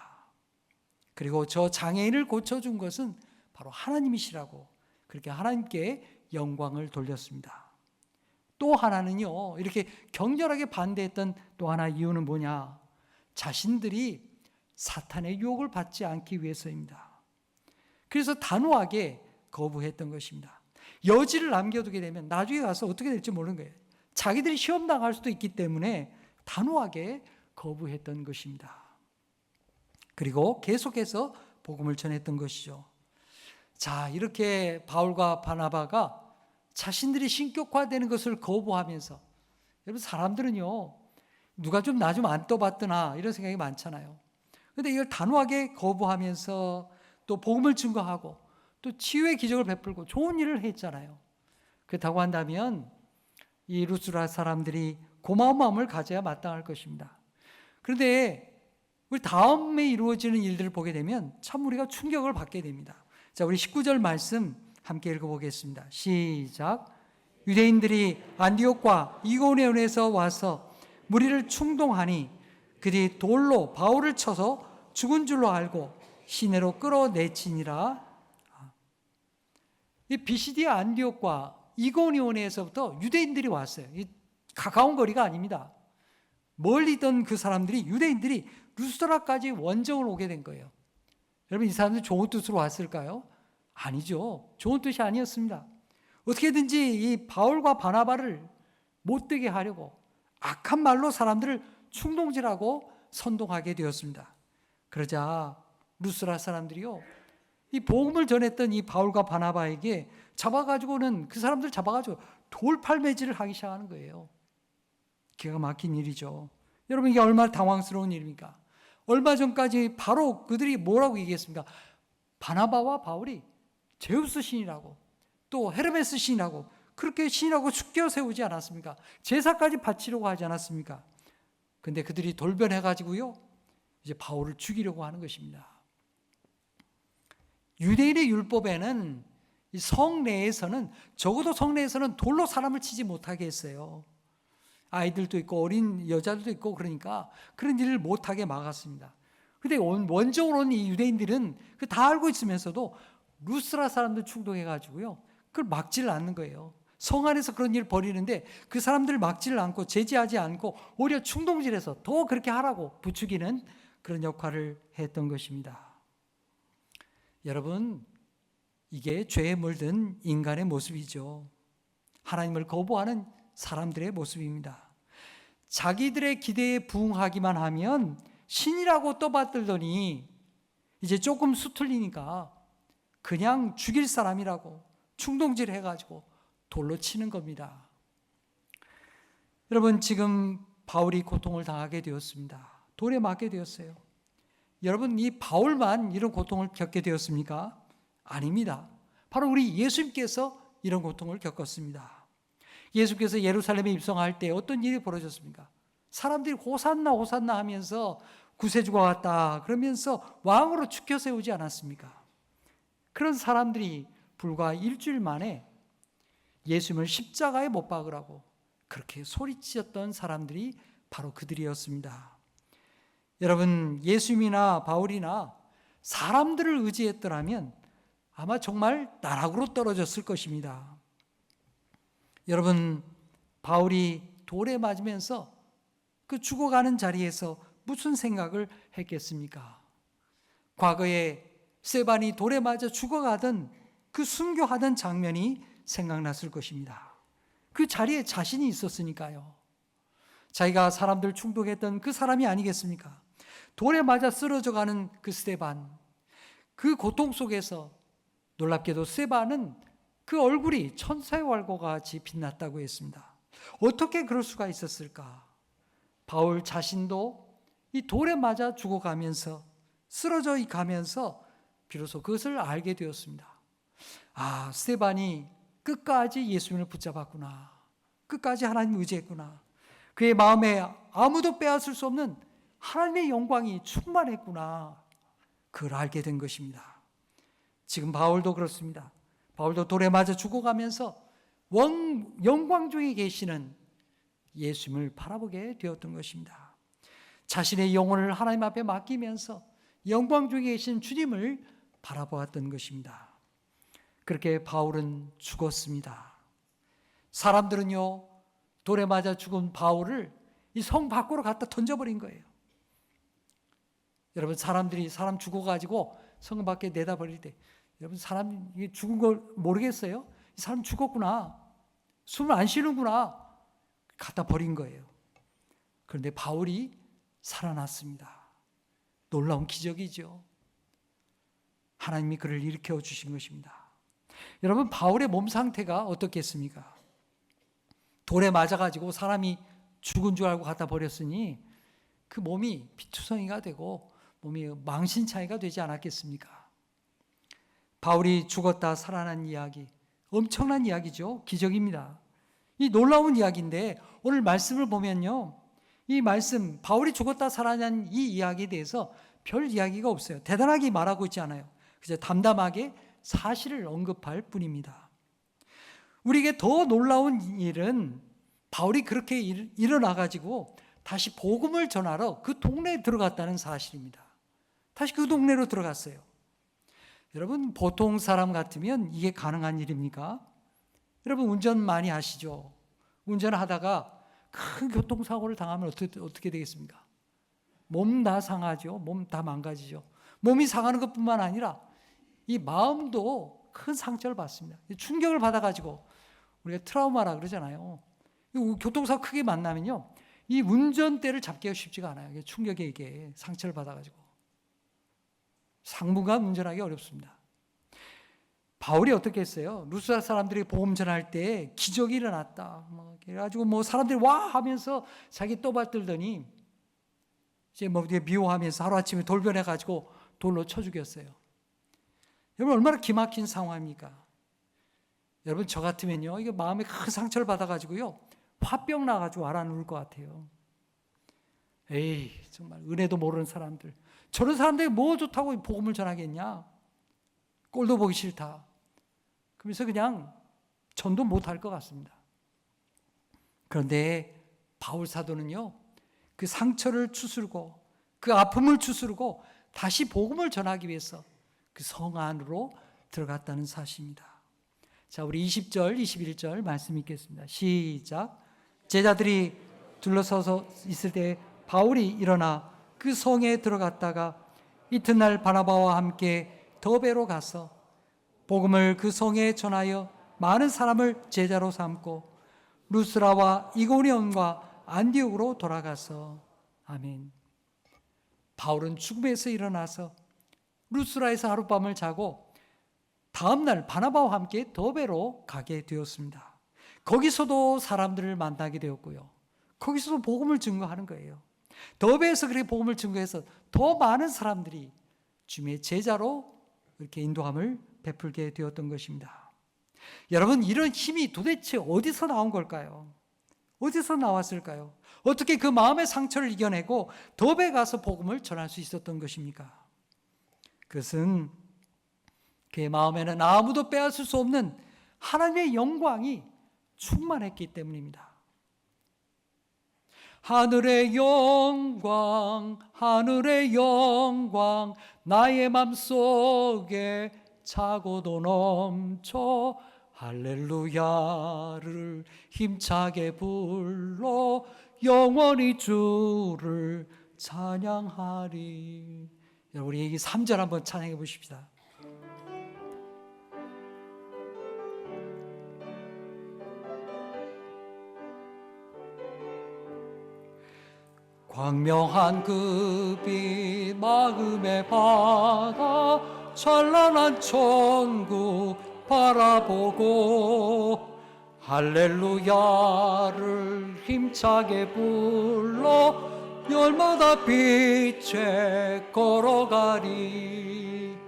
그리고 저 장애인을 고쳐준 것은 바로 하나님이시라고, 그렇게 하나님께 영광을 돌렸습니다. 또 하나는요, 이렇게 격렬하게 반대했던 또 하나 이유는 뭐냐? 자신들이 사탄의 유혹을 받지 않기 위해서입니다. 그래서 단호하게 거부했던 것입니다. 여지를 남겨두게 되면 나중에 가서 어떻게 될지 모르는 거예요. 자기들이 시험 당할 수도 있기 때문에 단호하게 거부했던 것입니다. 그리고 계속해서 복음을 전했던 것이죠. 자, 이렇게 바울과 바나바가 자신들이 신격화되는 것을 거부하면서, 여러분, 사람들은요, 누가 좀 나 좀 안 떠봤더나 이런 생각이 많잖아요. 그런데 이걸 단호하게 거부하면서 또 복음을 증거하고 또 치유의 기적을 베풀고 좋은 일을 했잖아요. 그렇다고 한다면 이 루스드라 사람들이 고마운 마음을 가져야 마땅할 것입니다. 그런데 우리 다음에 이루어지는 일들을 보게 되면 참 우리가 충격을 받게 됩니다. 자, 우리 19절 말씀 함께 읽어보겠습니다. 시작. 유대인들이 안디옥과 이고니온에서 와서 무리를 충동하니 그들이 돌로 바울을 쳐서 죽은 줄로 알고 시내로 끌어내치니라. 이 비시디아 안디옥과 이고니온에서부터 유대인들이 왔어요. 이 가까운 거리가 아닙니다. 멀리 있던 그 사람들이, 유대인들이 루스드라까지 원정을 오게 된 거예요. 여러분, 이 사람들 좋은 뜻으로 왔을까요? 아니죠. 좋은 뜻이 아니었습니다. 어떻게든지 이 바울과 바나바를 못되게 하려고 악한 말로 사람들을 충동질하고 선동하게 되었습니다. 그러자 루스드라 사람들이요, 이 복음을 전했던 이 바울과 바나바에게 잡아가지고는, 그 사람들 잡아가지고 돌팔매질을 하기 시작하는 거예요. 기가 막힌 일이죠. 여러분, 이게 얼마나 당황스러운 일입니까? 얼마 전까지 바로 그들이 뭐라고 얘기했습니까? 바나바와 바울이 제우스 신이라고, 또 헤르메스 신이라고, 그렇게 신이라고 축겨 세우지 않았습니까? 제사까지 바치려고 하지 않았습니까? 근데 그들이 돌변해가지고요, 이제 바울을 죽이려고 하는 것입니다. 유대인의 율법에는 이 성내에서는, 적어도 성내에서는 돌로 사람을 치지 못하게 했어요. 아이들도 있고 어린 여자들도 있고, 그러니까 그런 일을 못하게 막았습니다. 근데 원적으로 온 이 유대인들은 그 다 알고 있으면서도 루스드라 사람들 충동해가지고요, 그걸 막지를 않는 거예요. 성 안에서 그런 일을 벌이는데 그 사람들을 막지를 않고 제지하지 않고 오히려 충동질해서 더 그렇게 하라고 부추기는 그런 역할을 했던 것입니다. 여러분, 이게 죄에 물든 인간의 모습이죠. 하나님을 거부하는 사람들의 모습입니다. 자기들의 기대에 부응하기만 하면 신이라고 떠받들더니 이제 조금 수틀리니까 그냥 죽일 사람이라고 충동질 해가지고 돌로 치는 겁니다. 여러분, 지금 바울이 고통을 당하게 되었습니다. 돌에 맞게 되었어요. 여러분, 이 바울만 이런 고통을 겪게 되었습니까? 아닙니다. 바로 우리 예수님께서 이런 고통을 겪었습니다. 예수께서 예루살렘에 입성할 때 어떤 일이 벌어졌습니까? 사람들이 호산나 호산나 하면서 구세주가 왔다 그러면서 왕으로 축켜 세우지 않았습니까? 그런 사람들이 불과 일주일 만에 예수님을 십자가에 못 박으라고 그렇게 소리치었던 사람들이 바로 그들이었습니다. 여러분, 예수님이나 바울이나 사람들을 의지했더라면 아마 정말 나락으로 떨어졌을 것입니다. 여러분, 바울이 돌에 맞으면서 그 죽어가는 자리에서 무슨 생각을 했겠습니까? 과거에 스데반이 돌에 맞아 죽어가던 그 순교하던 장면이 생각났을 것입니다. 그 자리에 자신이 있었으니까요. 자기가 사람들 충동했던 그 사람이 아니겠습니까? 돌에 맞아 쓰러져가는 그 스데반, 그 고통 속에서 놀랍게도 스데반은 그 얼굴이 천사의 얼굴과 같이 빛났다고 했습니다. 어떻게 그럴 수가 있었을까? 바울 자신도 이 돌에 맞아 죽어가면서 쓰러져 가면서 비로소 그것을 알게 되었습니다. 아, 스데반이 끝까지 예수님을 붙잡았구나. 끝까지 하나님을 의지했구나. 그의 마음에 아무도 빼앗을 수 없는 하나님의 영광이 충만했구나. 그걸 알게 된 것입니다. 지금 바울도 그렇습니다. 바울도 돌에 맞아 죽어가면서 영광 중에 계시는 예수님을 바라보게 되었던 것입니다. 자신의 영혼을 하나님 앞에 맡기면서 영광 중에 계신 주님을 바라보았던 것입니다. 그렇게 바울은 죽었습니다. 사람들은요, 돌에 맞아 죽은 바울을 이 성 밖으로 갖다 던져버린 거예요. 여러분, 사람들이 사람 죽어가지고 성 밖에 내다 버릴 때, 여러분, 사람 죽은 걸 모르겠어요? 이 사람 죽었구나. 숨을 안 쉬는구나. 갖다 버린 거예요. 그런데 바울이 살아났습니다. 놀라운 기적이죠. 하나님이 그를 일으켜 주신 것입니다. 여러분, 바울의 몸 상태가 어떻겠습니까? 돌에 맞아가지고 사람이 죽은 줄 알고 갖다 버렸으니 그 몸이 피투성이가 되고 몸이 망신차이가 되지 않았겠습니까? 바울이 죽었다 살아난 이야기, 엄청난 이야기죠. 기적입니다. 이 놀라운 이야기인데 오늘 말씀을 보면요, 이 말씀, 바울이 죽었다 살아난 이 이야기에 대해서 별 이야기가 없어요. 대단하게 말하고 있지 않아요. 그저 담담하게 사실을 언급할 뿐입니다. 우리에게 더 놀라운 일은 바울이 그렇게 일어나가지고 다시 복음을 전하러 그 동네에 들어갔다는 사실입니다. 다시 그 동네로 들어갔어요. 여러분, 보통 사람 같으면 이게 가능한 일입니까? 여러분, 운전 많이 하시죠? 운전하다가 큰 교통사고를 당하면 어떻게 되겠습니까? 몸 다 상하죠. 몸 다 망가지죠. 몸이 상하는 것뿐만 아니라 이 마음도 큰 상처를 받습니다. 충격을 받아가지고 우리가 트라우마라 그러잖아요. 교통사고 크게 만나면요, 이 운전대를 잡기가 쉽지가 않아요. 충격에 이게 상처를 받아가지고 당분간 운전하기 어렵습니다. 바울이 어떻게 했어요? 루스드라 사람들이 복음 전할 때 기적이 일어났다. 그래가지고 사람들이 와 하면서 자기 떠받들더니 이제 미워하면서 하루아침에 돌변해가지고 돌로 쳐 죽였어요. 여러분, 얼마나 기막힌 상황입니까? 여러분, 저 같으면요, 이게 마음에 큰 상처를 받아가지고요, 화병 나가지고 알아 누울 것 같아요. 에이, 정말 은혜도 모르는 사람들, 저런 사람들이 뭐 좋다고 복음을 전하겠냐? 꼴도 보기 싫다. 그러면서 그냥 전도 못할 것 같습니다. 그런데 바울 사도는요, 그 상처를 추스르고 그 아픔을 추스르고 다시 복음을 전하기 위해서 그 성 안으로 들어갔다는 사실입니다. 자, 우리 20절, 21절 말씀 읽겠습니다. 시작. 제자들이 둘러서서 있을 때 바울이 일어나 그 성에 들어갔다가 이튿날 바나바와 함께 더베로 가서 복음을 그 성에 전하여 많은 사람을 제자로 삼고 루스라와 이고니온과 안디옥으로 돌아가서, 아멘. 바울은 죽음에서 일어나서 루스라에서 하룻밤을 자고 다음날 바나바와 함께 더베로 가게 되었습니다. 거기서도 사람들을 만나게 되었고요, 거기서도 복음을 증거하는 거예요. 더베에서 그렇게 복음을 증거해서 더 많은 사람들이 주님의 제자로 이렇게 인도함을 베풀게 되었던 것입니다. 여러분, 이런 힘이 도대체 어디서 나온 걸까요? 어디서 나왔을까요? 어떻게 그 마음의 상처를 이겨내고 더베에 가서 복음을 전할 수 있었던 것입니까? 그것은 그의 마음에는 아무도 빼앗을 수 없는 하나님의 영광이 충만했기 때문입니다. 하늘의 영광 하늘의 영광 나의 맘속에 차고도 넘쳐 할렐루야를 힘차게 불러 영원히 주를 찬양하리. 우리 이 3절 한번 찬양해 보십시다. 광명한 그 빛 마음의 바다 찬란한 천국 바라보고 할렐루야를 힘차게 불러 열마다 빛에 걸어가리.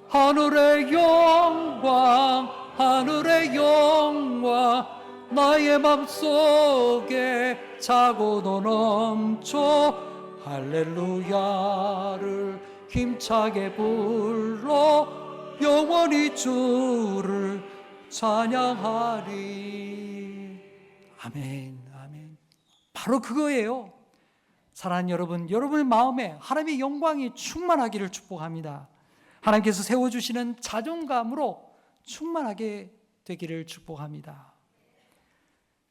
하늘의 영광 하늘의 영광 나의 맘속에 차고도 넘쳐 할렐루야를 힘차게 불러 영원히 주를 찬양하리. 아멘 아멘. 바로 그거예요. 사랑하는 여러분, 여러분의 마음에 하나님의 영광이 충만하기를 축복합니다. 하나님께서 세워주시는 자존감으로 충만하게 되기를 축복합니다.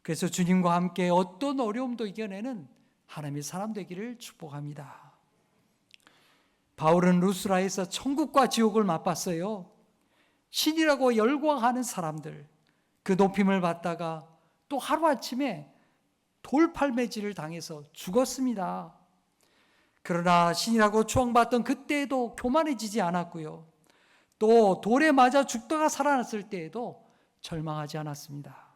그래서 주님과 함께 어떤 어려움도 이겨내는 하나님의 사람 되기를 축복합니다. 바울은 루스라에서 천국과 지옥을 맛봤어요. 신이라고 열광하는 사람들, 그 높임을 받다가 또 하루아침에 돌팔매질을 당해서 죽었습니다. 그러나 신이라고 추앙받던 그때에도 교만해지지 않았고요. 또 돌에 맞아 죽다가 살아났을 때에도 절망하지 않았습니다.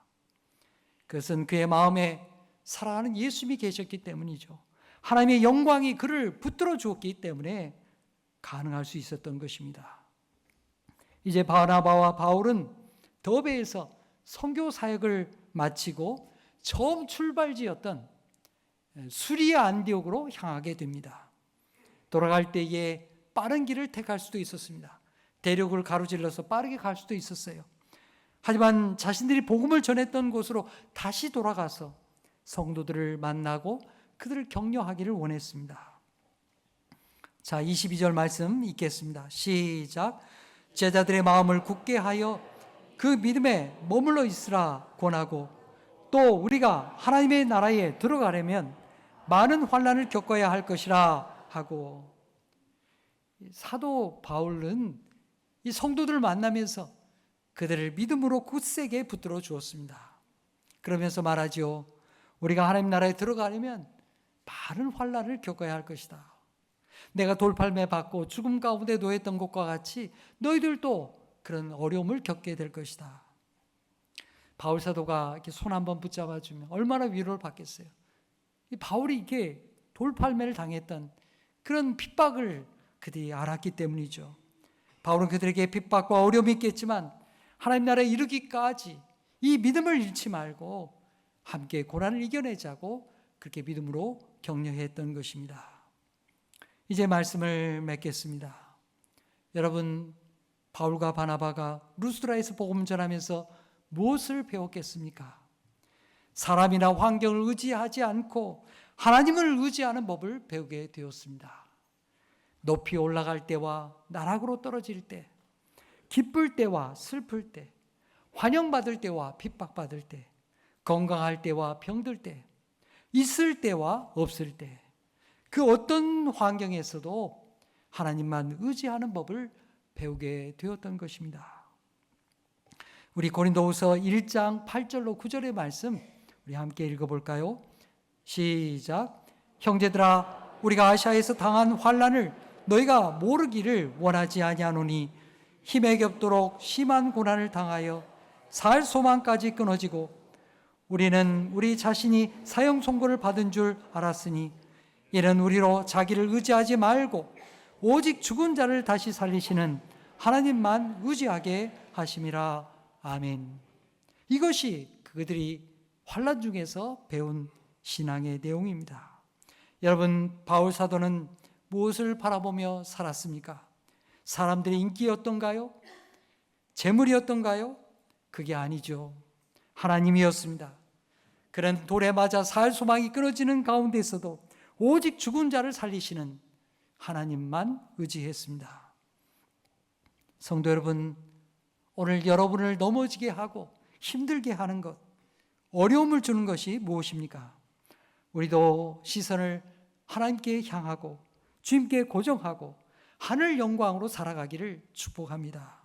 그것은 그의 마음에 사랑하는 예수님이 계셨기 때문이죠. 하나님의 영광이 그를 붙들어 주었기 때문에 가능할 수 있었던 것입니다. 이제 바나바와 바울은 더베에서 선교 사역을 마치고 처음 출발지였던 수리아 안디옥으로 향하게 됩니다. 돌아갈 때에 빠른 길을 택할 수도 있었습니다. 대륙을 가로질러서 빠르게 갈 수도 있었어요. 하지만 자신들이 복음을 전했던 곳으로 다시 돌아가서 성도들을 만나고 그들을 격려하기를 원했습니다. 자, 22절 말씀 읽겠습니다. 시작. 제자들의 마음을 굳게 하여 그 믿음에 머물러 있으라 권하고 또 우리가 하나님의 나라에 들어가려면 많은 환난을 겪어야 할 것이라 하고, 사도 바울은 이 성도들을 만나면서 그들을 믿음으로 굳세게 붙들어 주었습니다. 그러면서 말하죠. 우리가 하나님 나라에 들어가려면 많은 환난을 겪어야 할 것이다. 내가 돌팔매 받고 죽음 가운데 놓였던 것과 같이 너희들도 그런 어려움을 겪게 될 것이다. 바울 사도가 이렇게 손 한번 붙잡아 주면 얼마나 위로를 받겠어요. 이 바울이 이게 돌팔매를 당했던 그런 핍박을 그들이 알았기 때문이죠. 바울은 그들에게 핍박과 어려움이 있겠지만 하나님 나라에 이르기까지 이 믿음을 잃지 말고 함께 고난을 이겨내자고 그렇게 믿음으로 격려했던 것입니다. 이제 말씀을 맺겠습니다. 여러분, 바울과 바나바가 루스드라에서 복음 전하면서 무엇을 배웠겠습니까? 사람이나 환경을 의지하지 않고 하나님을 의지하는 법을 배우게 되었습니다. 높이 올라갈 때와 나락으로 떨어질 때, 기쁠 때와 슬플 때, 환영받을 때와 핍박받을 때, 건강할 때와 병들 때, 있을 때와 없을 때, 그 어떤 환경에서도 하나님만 의지하는 법을 배우게 되었던 것입니다. 우리 고린도후서 1장 8절로 9절의 말씀 우리 함께 읽어볼까요? 시작. 형제들아, 우리가 아시아에서 당한 환난을 너희가 모르기를 원하지 아니하노니 힘에 겹도록 심한 고난을 당하여 살 소망까지 끊어지고 우리는 우리 자신이 사형 선고를 받은 줄 알았으니 이는 우리로 자기를 의지하지 말고 오직 죽은 자를 다시 살리시는 하나님만 의지하게 하심이라. 아멘. 이것이 그들이 환난 중에서 배운 신앙의 내용입니다. 여러분, 바울 사도는 무엇을 바라보며 살았습니까? 사람들의 인기였던가요? 재물이었던가요? 그게 아니죠. 하나님이었습니다. 그런 돌에 맞아 살 소망이 끊어지는 가운데서도 오직 죽은 자를 살리시는 하나님만 의지했습니다. 성도 여러분, 오늘 여러분을 넘어지게 하고 힘들게 하는 것, 어려움을 주는 것이 무엇입니까? 우리도 시선을 하나님께 향하고 주님께 고정하고 하늘 영광으로 살아가기를 축복합니다.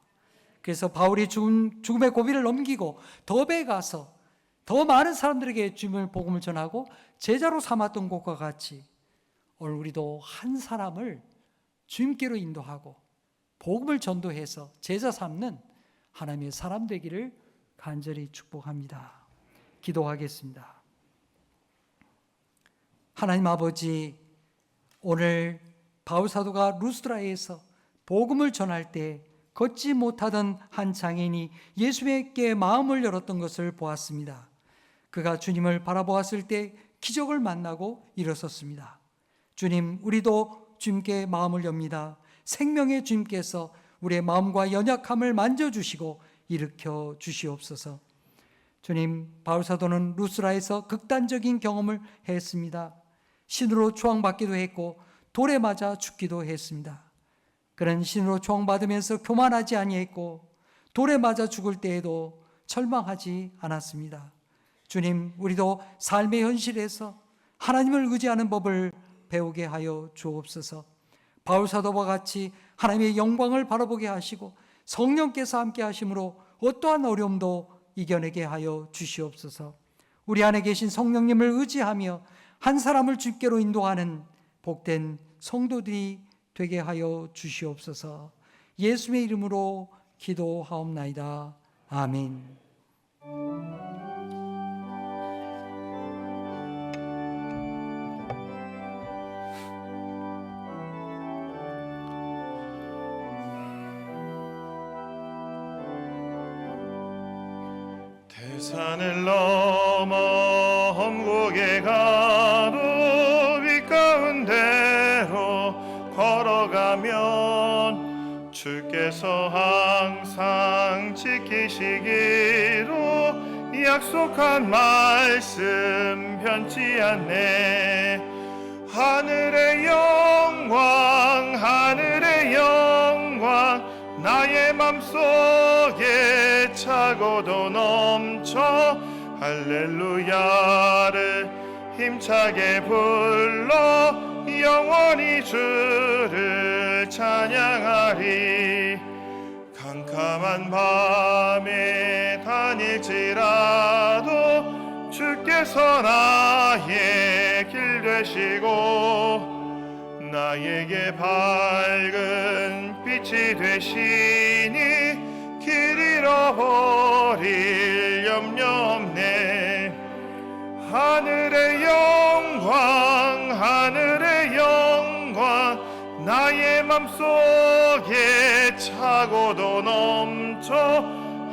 그래서 바울이 죽음의 고비를 넘기고 더베에 가서 더 많은 사람들에게 주님의 복음을 전하고 제자로 삼았던 것과 같이 오늘 우리도 한 사람을 주님께로 인도하고 복음을 전도해서 제자 삼는 하나님의 사람 되기를 간절히 축복합니다. 기도하겠습니다. 하나님 아버지, 오늘 바울 사도가 루스드라에서 복음을 전할 때 걷지 못하던 한 장애인이 예수님께 마음을 열었던 것을 보았습니다. 그가 주님을 바라보았을 때 기적을 만나고 일어섰습니다. 주님, 우리도 주님께 마음을 엽니다. 생명의 주님께서 우리의 마음과 연약함을 만져주시고 일으켜 주시옵소서. 주님, 바울 사도는 루스라에서 극단적인 경험을 했습니다. 신으로 추앙받기도 했고 돌에 맞아 죽기도 했습니다. 그런 신으로 추앙받으면서 교만하지 아니했고 돌에 맞아 죽을 때에도 절망하지 않았습니다. 주님, 우리도 삶의 현실에서 하나님을 의지하는 법을 배우게 하여 주옵소서. 바울 사도와 같이 하나님의 영광을 바라보게 하시고 성령께서 함께 하심으로 어떠한 어려움도 이겨내게 하여 주시옵소서. 우리 안에 계신 성령님을 의지하며 한 사람을 주께로 인도하는 복된 성도들이 되게 하여 주시옵소서. 예수의 이름으로 기도하옵나이다. 아멘. 산을 넘어 험곡에 가도 빛 가운데로 걸어가면 주께서 항상 지키시기로 약속한 말씀 변치 않네. 하늘의 영광, 하늘의 영광, 나의 맘속에 차고도 넘쳐 할렐루야를 힘차게 불러 영원히 주를 찬양하리. 캄캄한 밤에 다닐지라도 주께서 나의 길 되시고 나에게 밝은 빛이 되시니 길 잃어버릴 염려 없네. 하늘의 영광, 하늘의 영광, 나의 맘속에 차고도 넘쳐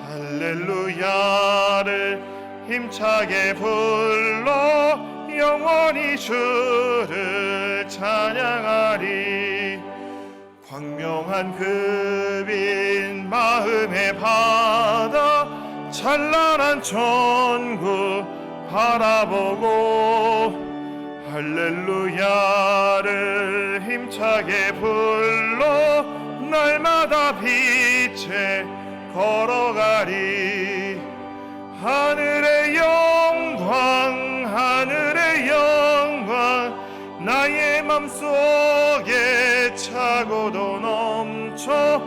할렐루야를 힘차게 불러 영원히 주를 찬양하리. 광명한 그 빛 마음의 바다 찬란한 천국 바라보고 할렐루야를 힘차게 불러 날마다 빛에 걸어가리. 하늘의 영광, 하늘의 영광, 나의 맘속에 차고도 넘쳐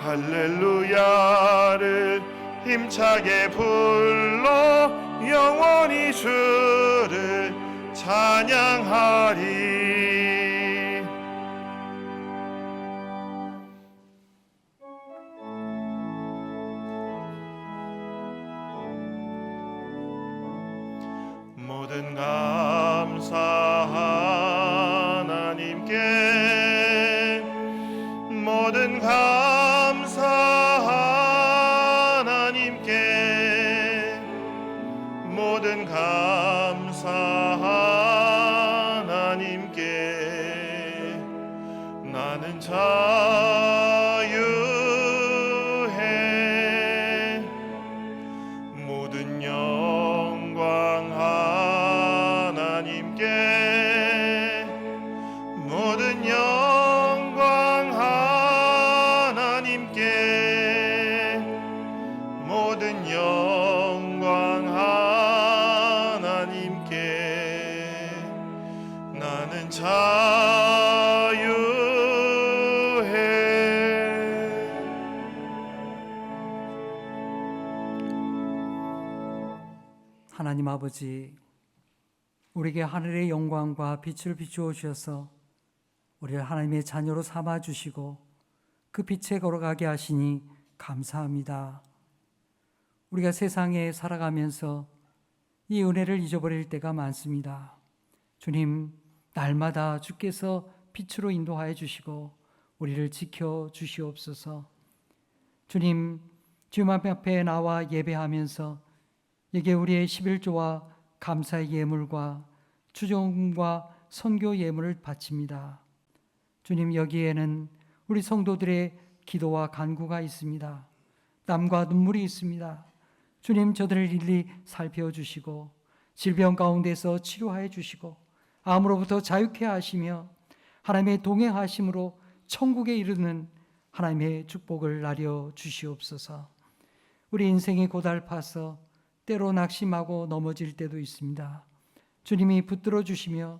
할렐루야를 힘차게 불러 영원히 주를 찬양하리. 모든 감사 하나님께, 모든 감사 하나님께, 모든 감사 하나님께. 나는 자유해. 모든 영광 하나님 아버지, 우리에게 하늘의 영광과 빛을 비추어 주셔서 우리를 하나님의 자녀로 삼아 주시고 그 빛에 걸어가게 하시니 감사합니다. 우리가 세상에 살아가면서 이 은혜를 잊어버릴 때가 많습니다. 주님, 날마다 주께서 빛으로 인도하여 주시고 우리를 지켜 주시옵소서. 주님, 주님 앞에 나와 예배하면서 여기에 우리의 11조와 감사의 예물과 주정과 선교 예물을 바칩니다. 주님, 여기에는 우리 성도들의 기도와 간구가 있습니다. 땀과 눈물이 있습니다. 주님, 저들을 일일이 살펴주시고 질병 가운데서 치료하여 주시고 암으로부터 자유케 하시며 하나님의 동행하심으로 천국에 이르는 하나님의 축복을 나려 주시옵소서. 우리 인생이 고달파서 때로 낙심하고 넘어질 때도 있습니다. 주님이 붙들어 주시며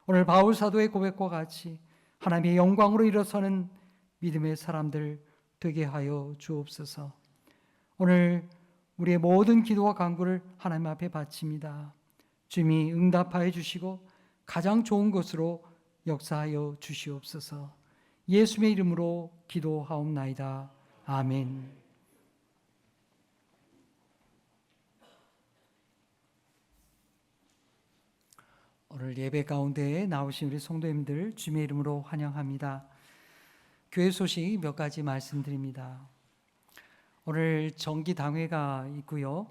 오늘 바울 사도의 고백과 같이 하나님의 영광으로 일어서는 믿음의 사람들 되게 하여 주옵소서. 오늘 우리의 모든 기도와 간구를 하나님 앞에 바칩니다. 주님이 응답하여 주시고 가장 좋은 것으로 역사하여 주시옵소서. 예수의 이름으로 기도하옵나이다. 아멘. 오늘 예배 가운데 나오신 우리 성도님들 주님의 이름으로 환영합니다. 교회 소식 몇 가지 말씀드립니다. 오늘 정기당회가 있고요.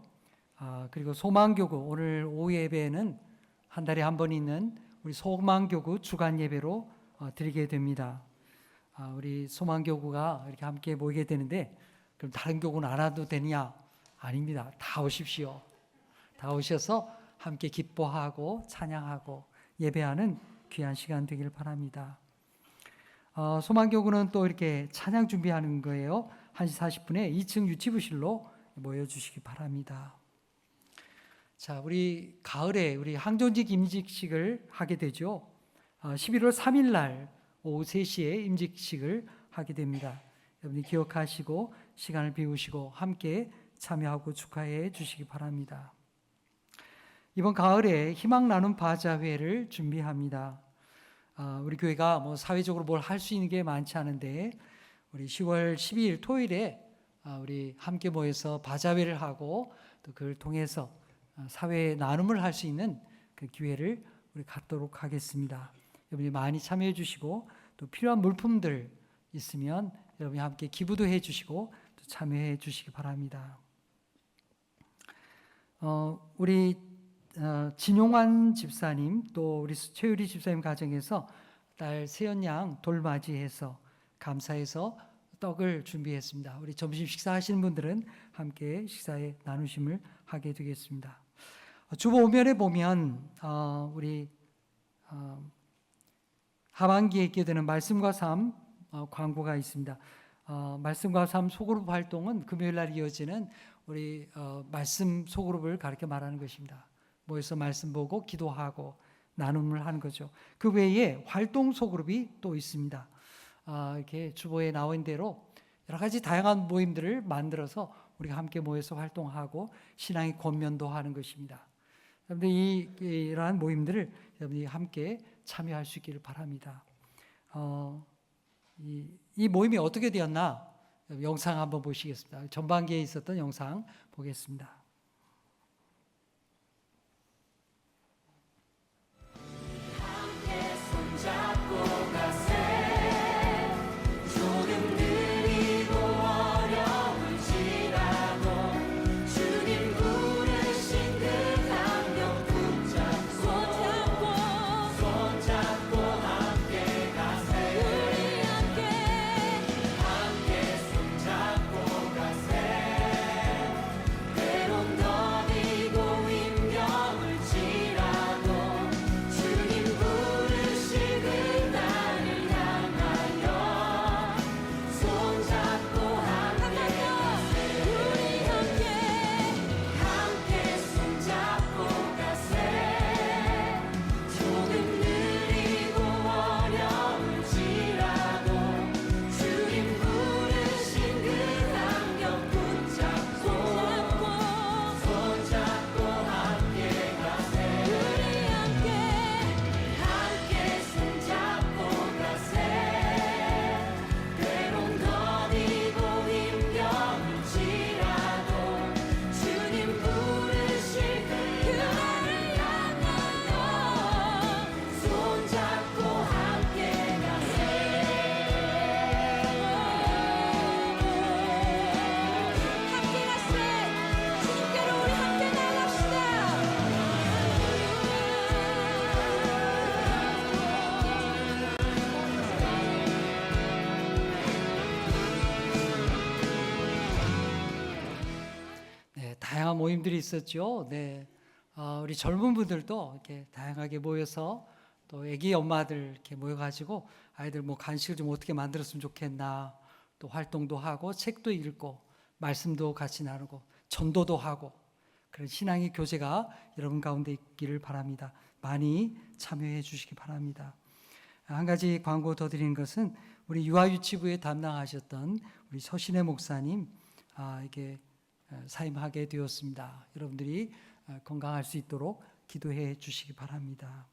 그리고 소망교구, 오늘 오후 예배는 한 달에 한 번 있는 우리 소망교구 주간 예배로 드리게 됩니다. 우리 소망교구가 이렇게 함께 모이게 되는데 그럼 다른 교구는 안 와도 되냐? 아닙니다. 다 오십시오. 다 오셔서 함께 기뻐하고 찬양하고 예배하는 귀한 시간 되길 바랍니다. 소망교구는 또 이렇게 찬양 준비하는 거예요. 1시 40분에 2층 유치부실로 모여주시기 바랍니다. 자, 우리 가을에 우리 항존직 임직식을 하게 되죠. 11월 3일 날 오후 3시에 임직식을 하게 됩니다. 여러분이 기억하시고 시간을 비우시고 함께 참여하고 축하해 주시기 바랍니다. 이번 가을에 희망 나눔 바자회를 준비합니다. 우리 교회가 뭐 사회적으로 뭘 할 수 있는 게 많지 않은데 우리 10월 12일 토요일에 우리 함께 모여서 바자회를 하고 또 그걸 통해서 사회 나눔을 할 수 있는 그 기회를 우리 갖도록 하겠습니다. 여러분이 많이 참여해 주시고 또 필요한 물품들 있으면 여러분이 함께 기부도 해 주시고 또 참여해 주시기 바랍니다. 우리 진용환 집사님 또 우리 최유리 집사님 가정에서 딸 세연양 돌맞이해서 감사해서 떡을 준비했습니다. 우리 점심 식사하시는 분들은 함께 식사에 나누심을 하게 되겠습니다. 주보 오면에 보면 우리 하반기에 있게 되는 말씀과 삶 광고가 있습니다. 말씀과 삶 소그룹 활동은 금요일 날 이어지는 우리 말씀 소그룹을 가르쳐 말하는 것입니다. 모여서 말씀 보고 기도하고 나눔을 하는 거죠. 그 외에 활동 소그룹이 또 있습니다. 이렇게 주보에 나온 대로 여러 가지 다양한 모임들을 만들어서 우리가 함께 모여서 활동하고 신앙의 권면도 하는 것입니다. 여러분들 이러한 모임들을 여러분이 함께 참여할 수 있기를 바랍니다. 이 모임이 어떻게 되었나 영상 한번 보시겠습니다. 전반기에 있었던 영상 보겠습니다. 외로운 모임들이 있었죠. 네, 우리 젊은 분들도 이렇게 다양하게 모여서 또 아기 엄마들 이렇게 모여가지고 아이들 뭐 간식을 좀 어떻게 만들었으면 좋겠나, 또 활동도 하고 책도 읽고 말씀도 같이 나누고 전도도 하고 그런 신앙의 교제가 여러분 가운데 있기를 바랍니다. 많이 참여해 주시기 바랍니다. 한 가지 광고 더 드리는 것은 우리 유아유치부에 담당하셨던 우리 서신혜 목사님 이게 사임하게 되었습니다. 여러분들이 건강할 수 있도록 기도해 주시기 바랍니다.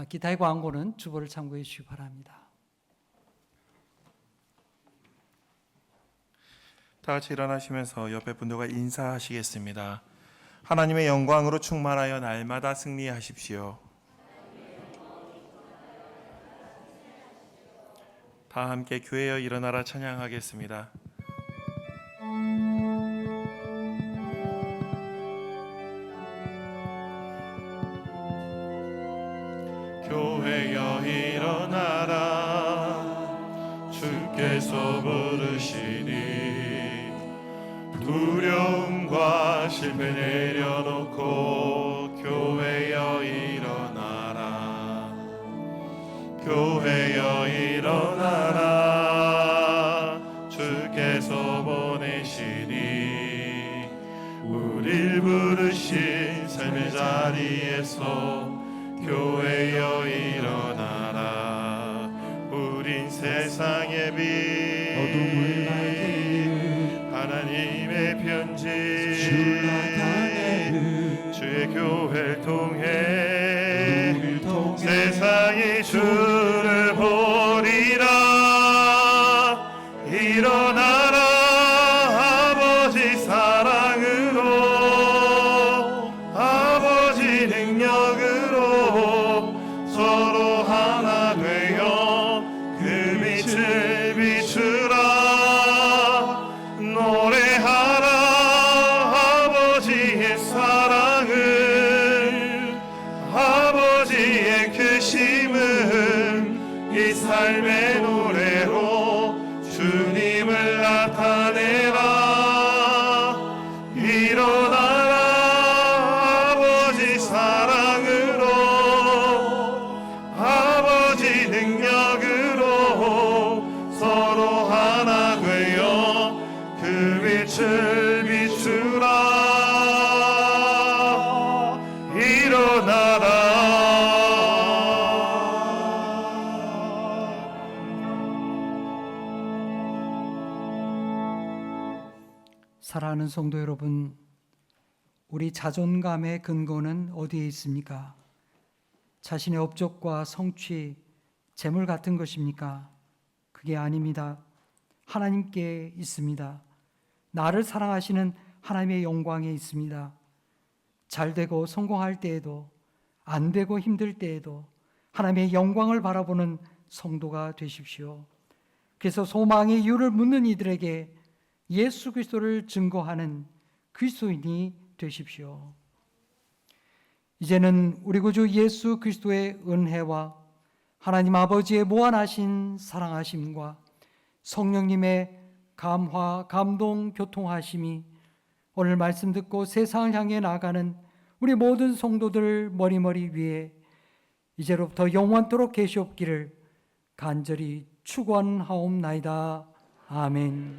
기타의 광고는 주보를 참고해 주시기 바랍니다. 다 같이 일어나시면서 옆에 분들과 인사하시겠습니다. 하나님의 영광으로 충만하여 날마다 승리하십시오. 다 함께 교회여 일어나라 찬양하겠습니다. 교회여 일어나라 주께서 부르시니 두려움과 실패 내려놓고 교회여 일어나라 교회여 일어나라 주께서 보내시니 우릴 부르신 삶의 자리에서 교회여 일어나라 우린 세상의 빛 어둠을 밝히는 하나님의 편지 주의 교회를 통해 세상이 주를 보리라 일어나라 아버지 사랑으로 아버지 능력으로 서로 하나 되어 그 빛을 비추라 노래하라 아버지의 사랑을 아버지의 크심은 이 삶의 노래로 주님을 나타내라 일어나라 아버지 사랑으로 아버지 능력으로 서로 하나 되어 그 빛을 비추라 일어나라 사랑하는 성도 여러분, 우리 자존감의 근거는 어디에 있습니까? 자신의 업적과 성취, 재물 같은 것입니까? 그게 아닙니다. 하나님께 있습니다. 나를 사랑하시는 하나님의 영광에 있습니다. 잘 되고 성공할 때에도 안 되고 힘들 때에도 하나님의 영광을 바라보는 성도가 되십시오. 그래서 소망의 이유를 묻는 이들에게 예수 그리스도를 증거하는 그리스도인이 되십시오. 이제는 우리 구주 예수 그리스도의 은혜와 하나님 아버지의 무한하신 사랑하심과 성령님의 감화, 감동, 교통하심이 오늘 말씀 듣고 세상을 향해 나가는 우리 모든 성도들 머리머리 위에 이제로부터 영원토록 계시옵기를 간절히 축원하옵나이다. 아멘.